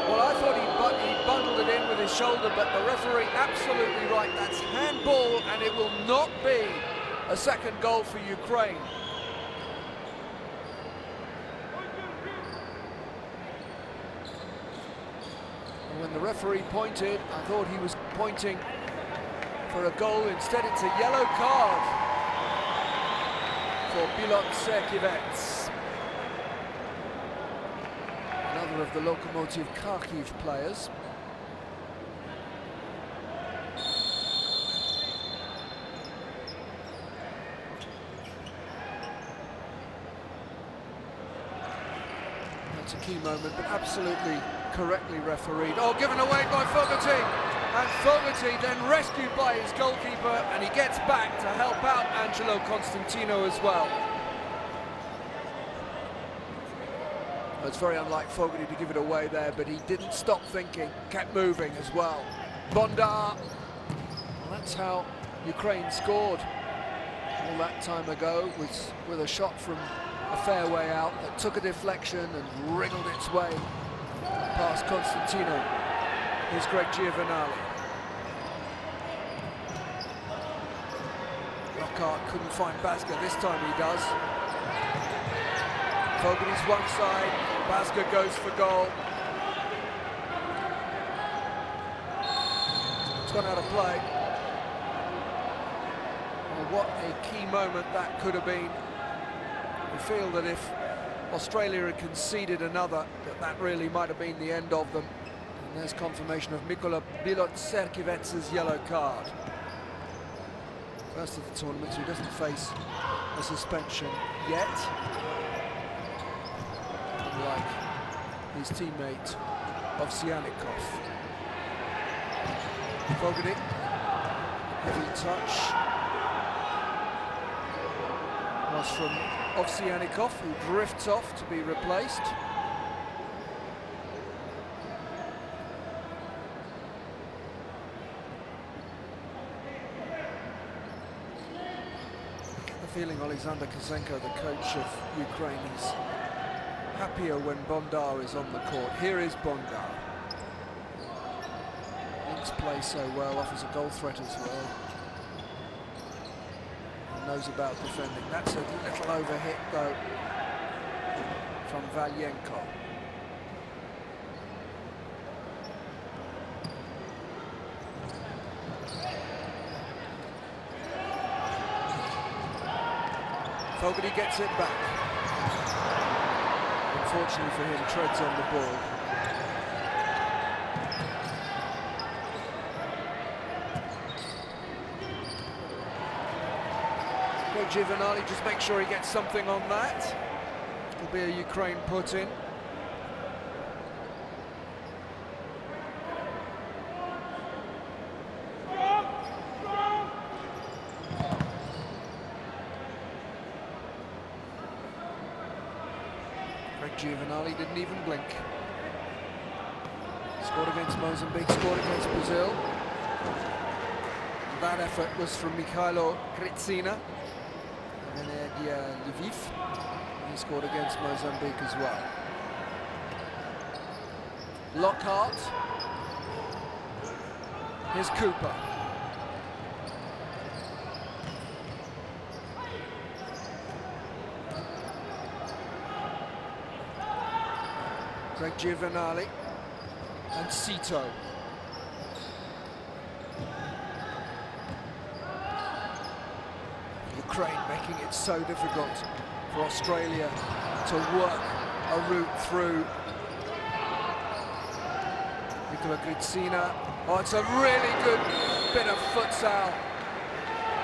Well, I thought he bundled it in with his shoulder, but the referee absolutely right. That's handball, and it will not be a second goal for Ukraine. And when the referee pointed, I thought he was pointing for a goal. Instead, it's a yellow card for Bilot Serkivets. Another of the Lokomotiv Kharkiv players. It's a key moment, but absolutely correctly refereed. Oh, given away by Fogarty, and Fogarty then rescued by his goalkeeper, and he gets back to help out Angelo Constantino as well. It's very unlike Fogarty to give it away there, but he didn't stop thinking, kept moving as well. Bondar, well, that's how Ukraine scored all that time ago, was with a shot from a fair way out that took a deflection and wriggled its way past Constantino. Here's Greg Giovanali. Lockhart couldn't find Bazga, this time he does. Fogarty's one side, Bazga goes for goal. It's gone out of play. Well, what a key moment that could have been. We feel that if Australia had conceded another, that really might have been the end of them. And there's confirmation of Mikola Bilot-Serkivets's yellow card. First of the tournament, so he doesn't face a suspension yet. Like his teammate Ovsyannikov. Fogarty, heavy touch. Was from Ovsyannikov, who drifts off to be replaced. The feeling Alexander Kozenko, the coach of Ukraine, is happier when Bondar is on the court. Here is Bondar. Links play so well, offers a goal threat as well. And knows about defending. That's a little overhit though from Valyenko. Fogarty gets it back. Unfortunately for him, treads on the ball. Greg Giovanali just make sure he gets something on that. It'll be a Ukraine put-in. Giovanali didn't even blink. Scored against Mozambique, scored against Brazil. That effort was from Mikhailo Gritsina and Energia Lviv. He scored against Mozambique as well. Lockhart. Here's Cooper. Greg Giovanali and Sito. Ukraine making it so difficult for Australia to work a route through. Nikola Gritsina. Oh, it's a really good bit of futsal.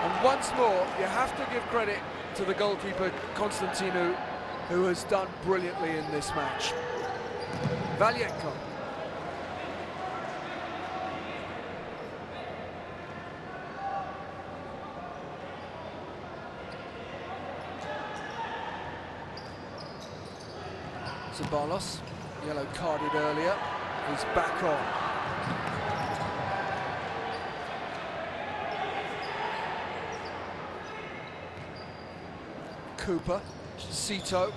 And once more, you have to give credit to the goalkeeper, Constantino, who has done brilliantly in this match. Valyenko. Zabalos, yellow carded earlier, he's back on. Cooper, Sito.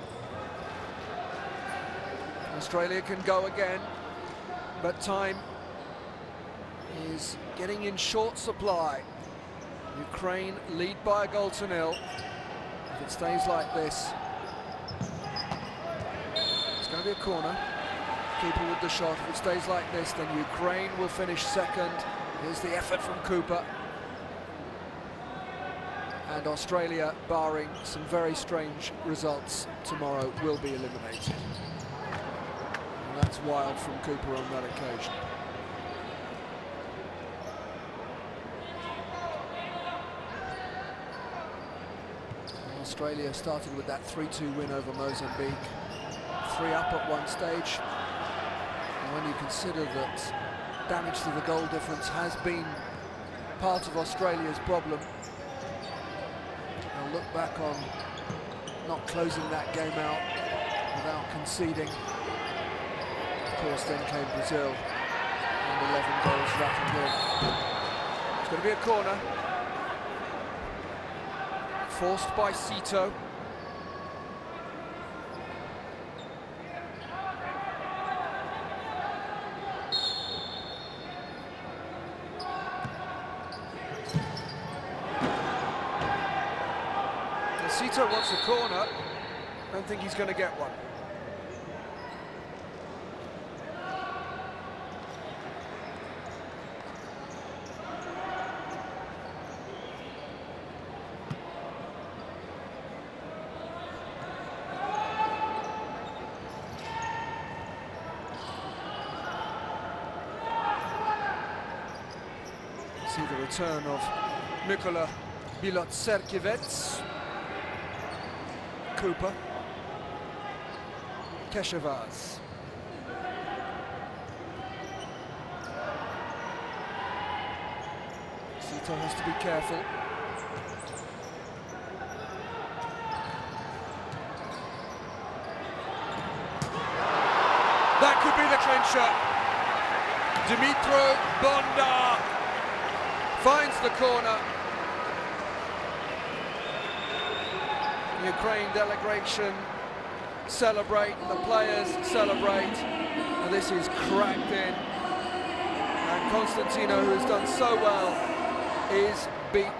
Australia can go again, but time is getting in short supply. Ukraine lead by a goal to nil. If it stays like this, it's going to be a corner. Keeper with the shot. If it stays like this, then Ukraine will finish second. Here's the effort from Cooper. And Australia, barring some very strange results tomorrow, will be eliminated. That's wild from Cooper on that occasion. Australia started with that 3-2 win over Mozambique. 3 up at one stage. And when you consider that damage to the goal difference has been part of Australia's problem, they'll look back on not closing that game out without conceding. Of course, then came Brazil, and 11 goals rattled in. It's going to be a corner. Forced by Cito. Cito wants a corner. Don't think he's going to get one. See the return of Mikola Bilotserkiewicz. Cooper. Keshevaz. Cito has to be careful. That could be the clincher. Dimitro Bonda finds the corner. The Ukraine delegation celebrate, the players celebrate, and this is cracked in. And Constantino, who has done so well, is beaten.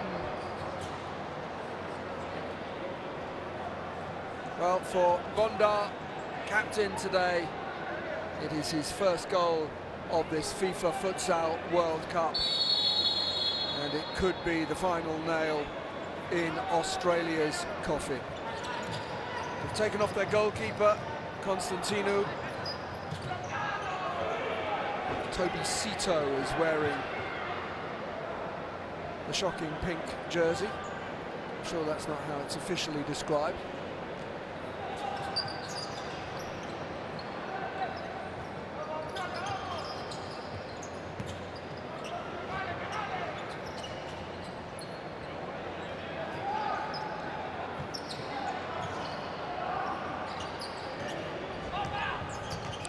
Well, for Bonda, captain today, it is his first goal of this FIFA Futsal World Cup, and it could be the final nail in Australia's coffin. They've taken off their goalkeeper, Constantino. Toby Cito is wearing the shocking pink jersey. I'm sure that's not how it's officially described.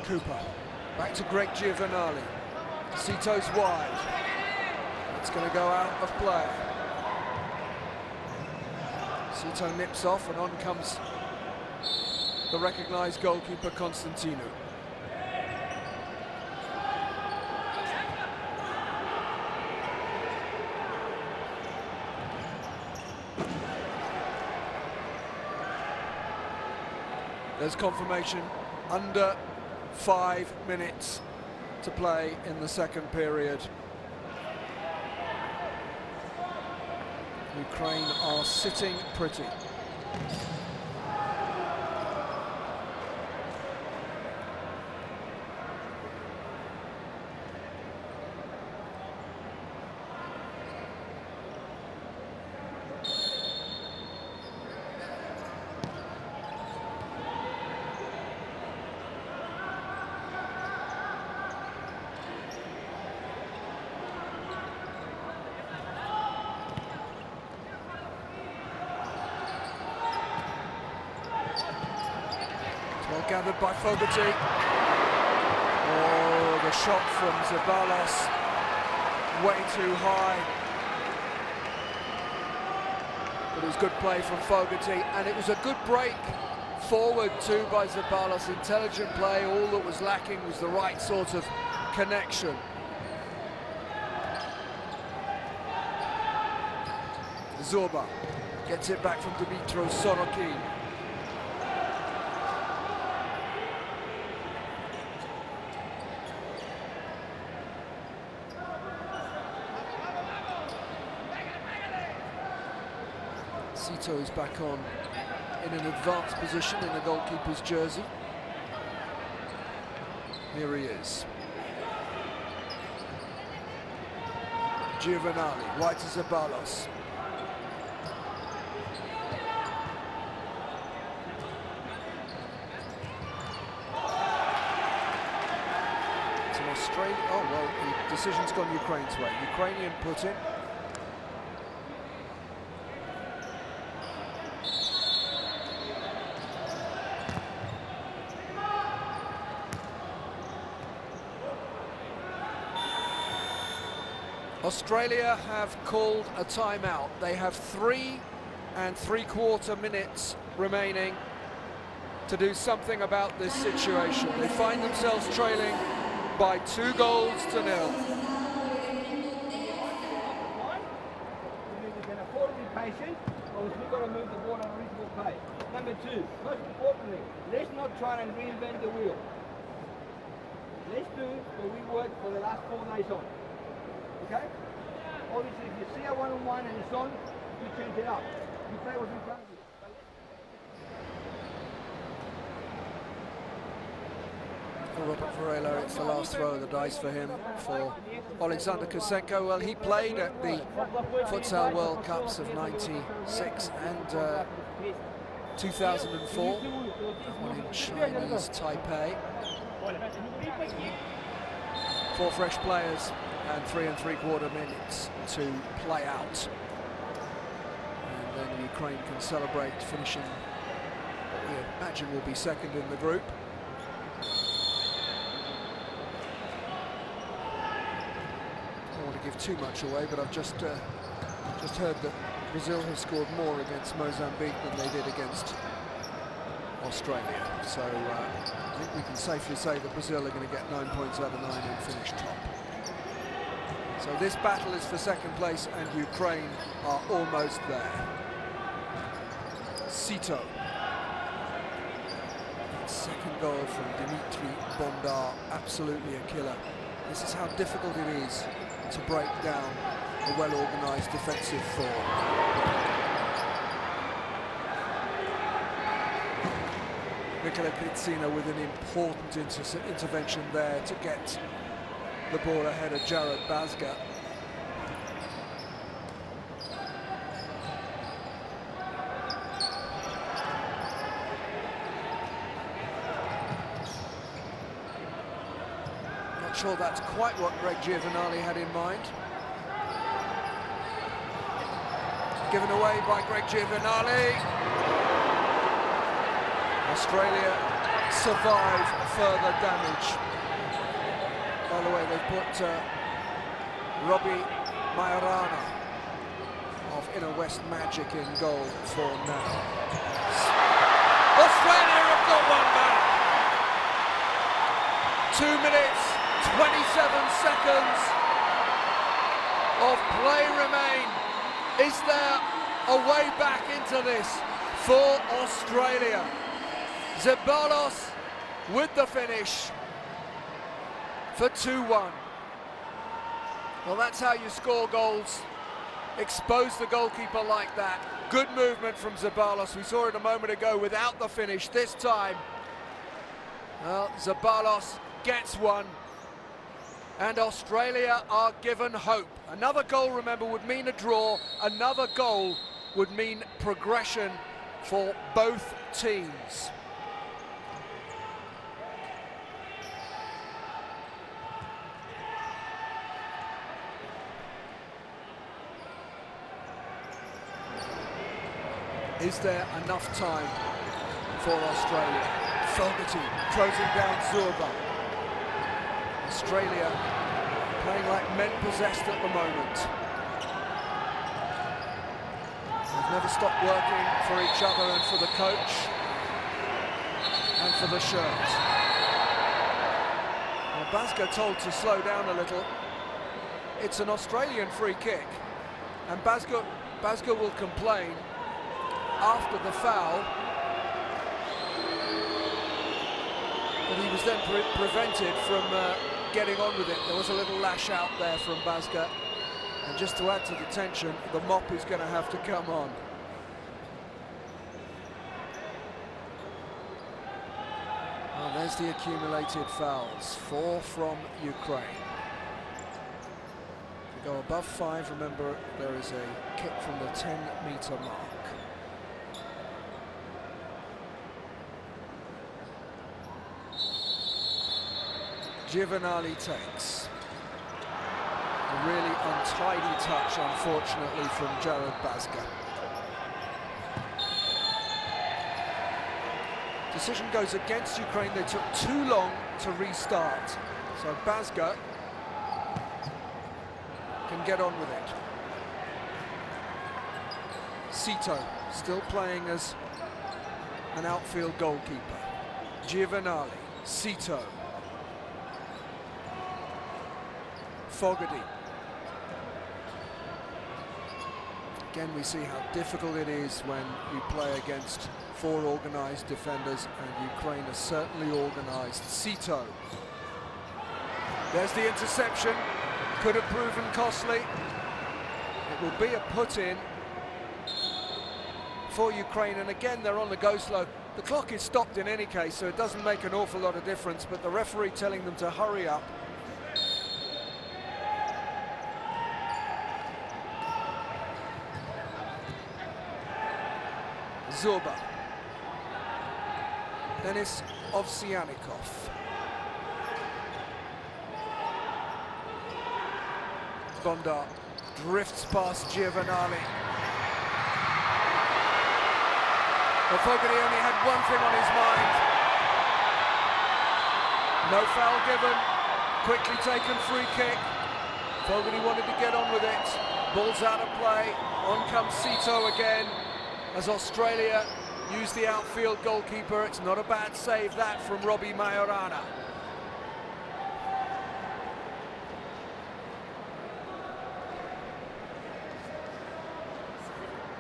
Cooper, back to Greg Giovanali. Cito's wide. It's going to go out of play. Cito nips off, and on comes the recognised goalkeeper, Constantino. There's confirmation. Under 5 minutes to play in the second period. Ukraine are sitting pretty. Well gathered by Fogarty. Oh, the shot from Zabalos, way too high. But it was good play from Fogarty, and it was a good break forward too by Zabalos. Intelligent play, all that was lacking was the right sort of connection. Zorba gets it back from Dimitro Sorokin. Cito is back on in an advanced position in the goalkeeper's jersey. Here he is. Giovanali, wide to Zabalos. Australia. Oh, well, the decision's gone Ukraine's way. Ukrainian put in. Australia have called a timeout. They have 3 3/4 minutes remaining to do something about this situation. They find themselves trailing by 2 goals to 0. We can afford to be patient, or we've got to move the ball at a reasonable pace. Number 2, most importantly, let's not try and reinvent the wheel. Let's do what we worked for the last 4 days on. Okay? Obviously, if you see a one-on-one and it's on, you change it up. You play what's in front of you. Robert Varela, it's the last throw of the dice for him. For Alexander Kosenko, well, he played at the Futsal World Cups of '96 and 2004, that one in Chinese Taipei. 4 fresh players and 3 3/4 minutes to play out. And then Ukraine can celebrate finishing what we imagine will be second in the group. I don't want to give too much away, but I've just heard that Brazil has scored more against Mozambique than they did against Australia. So I think we can safely say that Brazil are going to get 9 points out of 9 and finish top. So this battle is for second place, and Ukraine are almost there. Sito. Second goal from Dimitri Bondar, absolutely a killer. This is how difficult it is to break down a well-organised defensive four. Nicola Pizina with an important intervention there to get the ball ahead of Jared Bazga. Not sure that's quite what Greg Giovanali had in mind. Given away by Greg Giovanali. Australia survive further damage. By the way, they've put Robbie Majorana of Inner West Magic in goal for now. Australia have got one back. 2 minutes, 27 seconds of play remain. Is there a way back into this for Australia? Zeballos with the finish for 2-1. Well, that's how you score goals. Expose the goalkeeper like that. Good movement from Zeballos. We saw it a moment ago without the finish. This time, well, Zeballos gets one. And Australia are given hope. Another goal, remember, would mean a draw. Another goal would mean progression for both teams. Is there enough time for Australia? Fogarty closing down Zurba. Australia playing like men possessed at the moment. They've never stopped working for each other and for the coach and for the shirt. Well, Bazga told to slow down a little. It's an Australian free kick, and Bazga will complain after the foul, but he was then prevented from getting on with it. There was a little lash out there from Bazga, and just to add to the tension, the mop is going to have to come on. Well, there's the accumulated fouls, 4 from Ukraine. If we go above 5, remember there is a kick from the 10-metre mark. Giovanali takes. A really untidy touch, unfortunately, from Jared Bazga. Decision goes against Ukraine. They took too long to restart. So Bazga can get on with it. Sito still playing as an outfield goalkeeper. Giovanali, Sito, Fogarty. Again, we see how difficult it is when you play against four organised defenders, and Ukraine are certainly organised. Sito. There's the interception. Could have proven costly. It will be a put-in for Ukraine, and again they're on the go slow. The clock is stopped in any case, so it doesn't make an awful lot of difference, but the referee telling them to hurry up. Zuba. Denis Ovsyannikov. Bondar drifts past Giovanali. But Fogarty only had one thing on his mind. No foul given. Quickly taken free kick. Fogarty wanted to get on with it. Ball's out of play. On comes Sito again. As Australia use the outfield goalkeeper. It's not a bad save, that, from Robbie Majorana.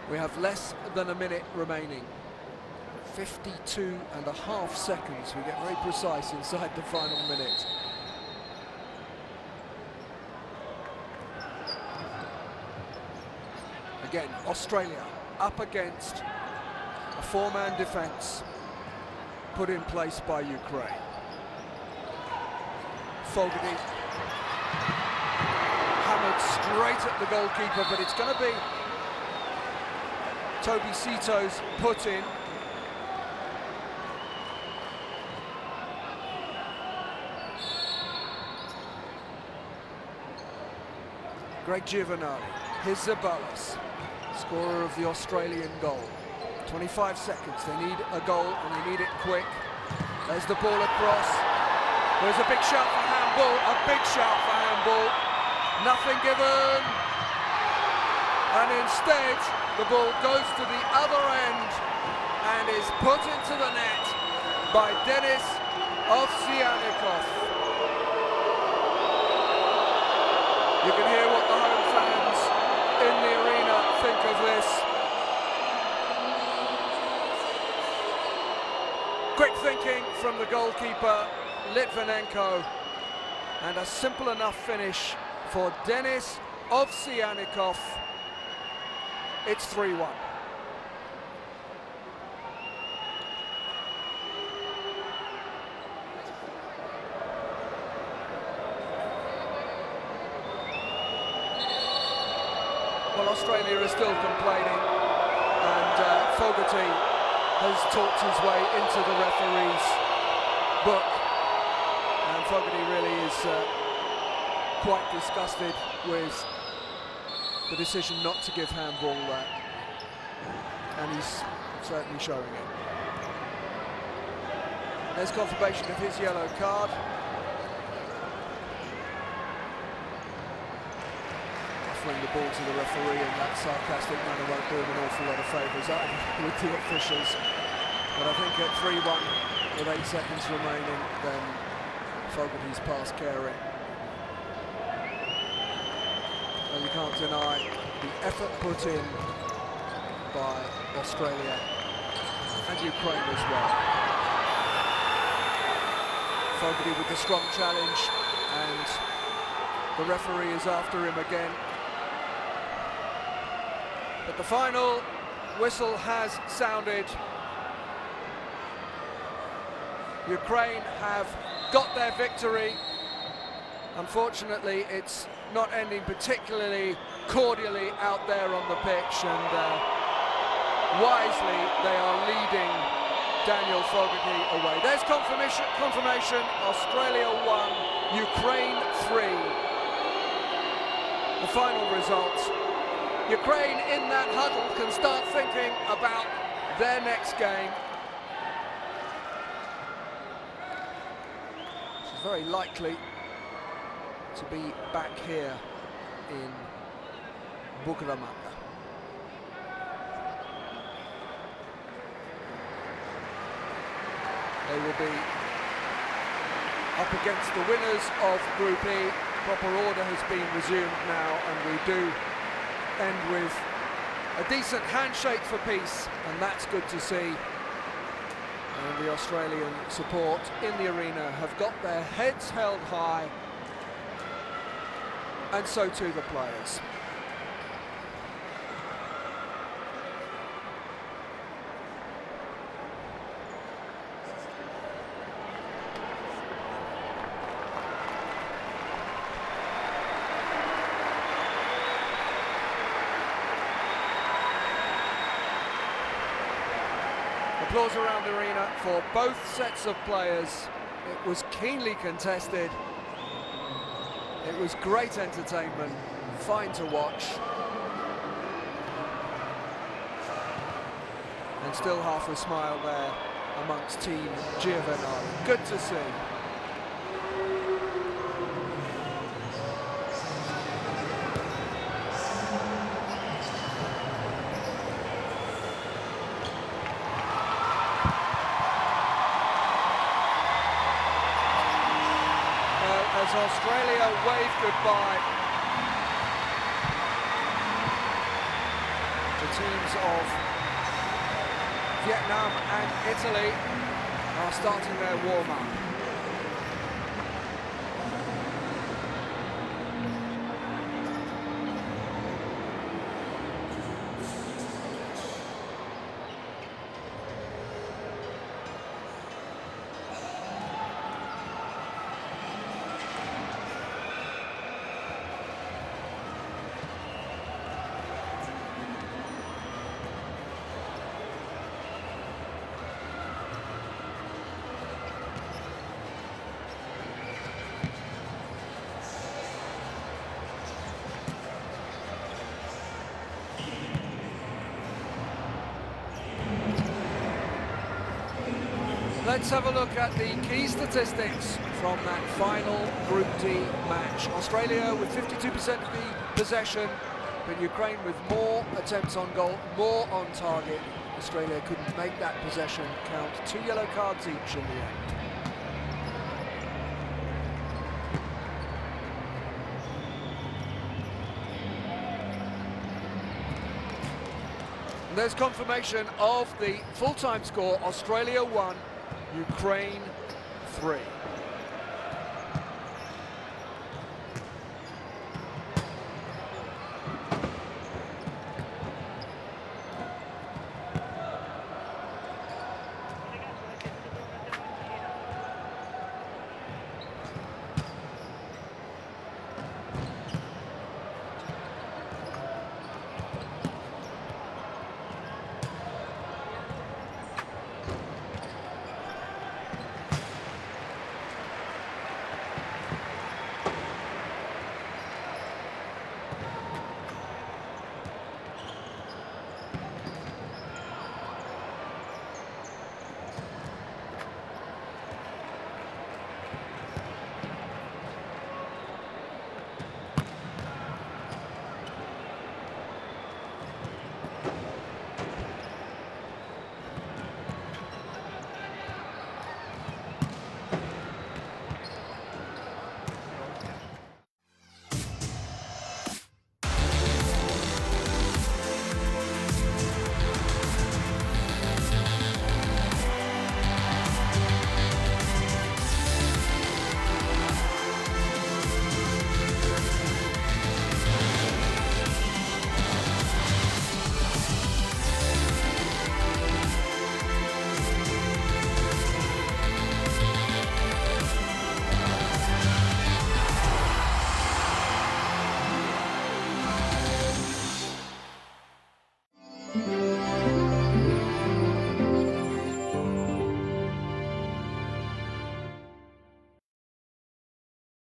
We have less than a minute remaining. 52.5 seconds. We get very precise inside the final minute. Again, Australia up against a four-man defence put in place by Ukraine. Fogarty hammered straight at the goalkeeper, but it's going to be Toby Sito's put in. Greg Giovanali, here's Zabalas, scorer of the Australian goal. 25 seconds, they need a goal and they need it quick. There's the ball across. There's a big shout for handball, a big shout for handball. Nothing given. And instead, the ball goes to the other end and is put into the net by Denis Ovsyannikov. You can hear what the home fans in the arena think of this. Quick thinking from the goalkeeper, Litvinenko, and a simple enough finish for Denis Ovsyannikov. It's 3-1. Well, Australia is still complaining, and Fogarty has talked his way into the referee's book, and Fogarty really is quite disgusted with the decision not to give handball there, and he's certainly showing it. There's confirmation of his yellow card. Offering the ball to the referee in that sarcastic manner won't do him an awful lot of favours with the officials. But I think at 3-1 with 8 seconds remaining, then Fogarty's past caring. And you can't deny the effort put in by Australia and Ukraine as well. Fogarty with the strong challenge, and the referee is after him again. But the final whistle has sounded. Ukraine have got their victory. Unfortunately, it's not ending particularly cordially out there on the pitch, and wisely they are leading Daniel Fogarty away. There's confirmation. Australia 1, Ukraine 3. The final result. Ukraine in that huddle can start thinking about their next game. Which is very likely to be back here in Bucaramanga. They will be up against the winners of Group E. Proper order has been resumed now, and we do end with a decent handshake for peace, and that's good to see. And the Australian support in the arena have got their heads held high, and so too the players. Applause around the arena for both sets of players. It was keenly contested. It was great entertainment, fine to watch. And still half a smile there amongst Team Giovanni. Good to see. As Australia wave goodbye, the teams of Vietnam and Italy are starting their warm-up. Let's have a look at the key statistics from that final Group D match. Australia with 52% of the possession, but Ukraine with more attempts on goal, more on target. Australia couldn't make that possession count. 2 yellow cards each in the end. And there's confirmation of the full-time score. Australia 1, Ukraine 3.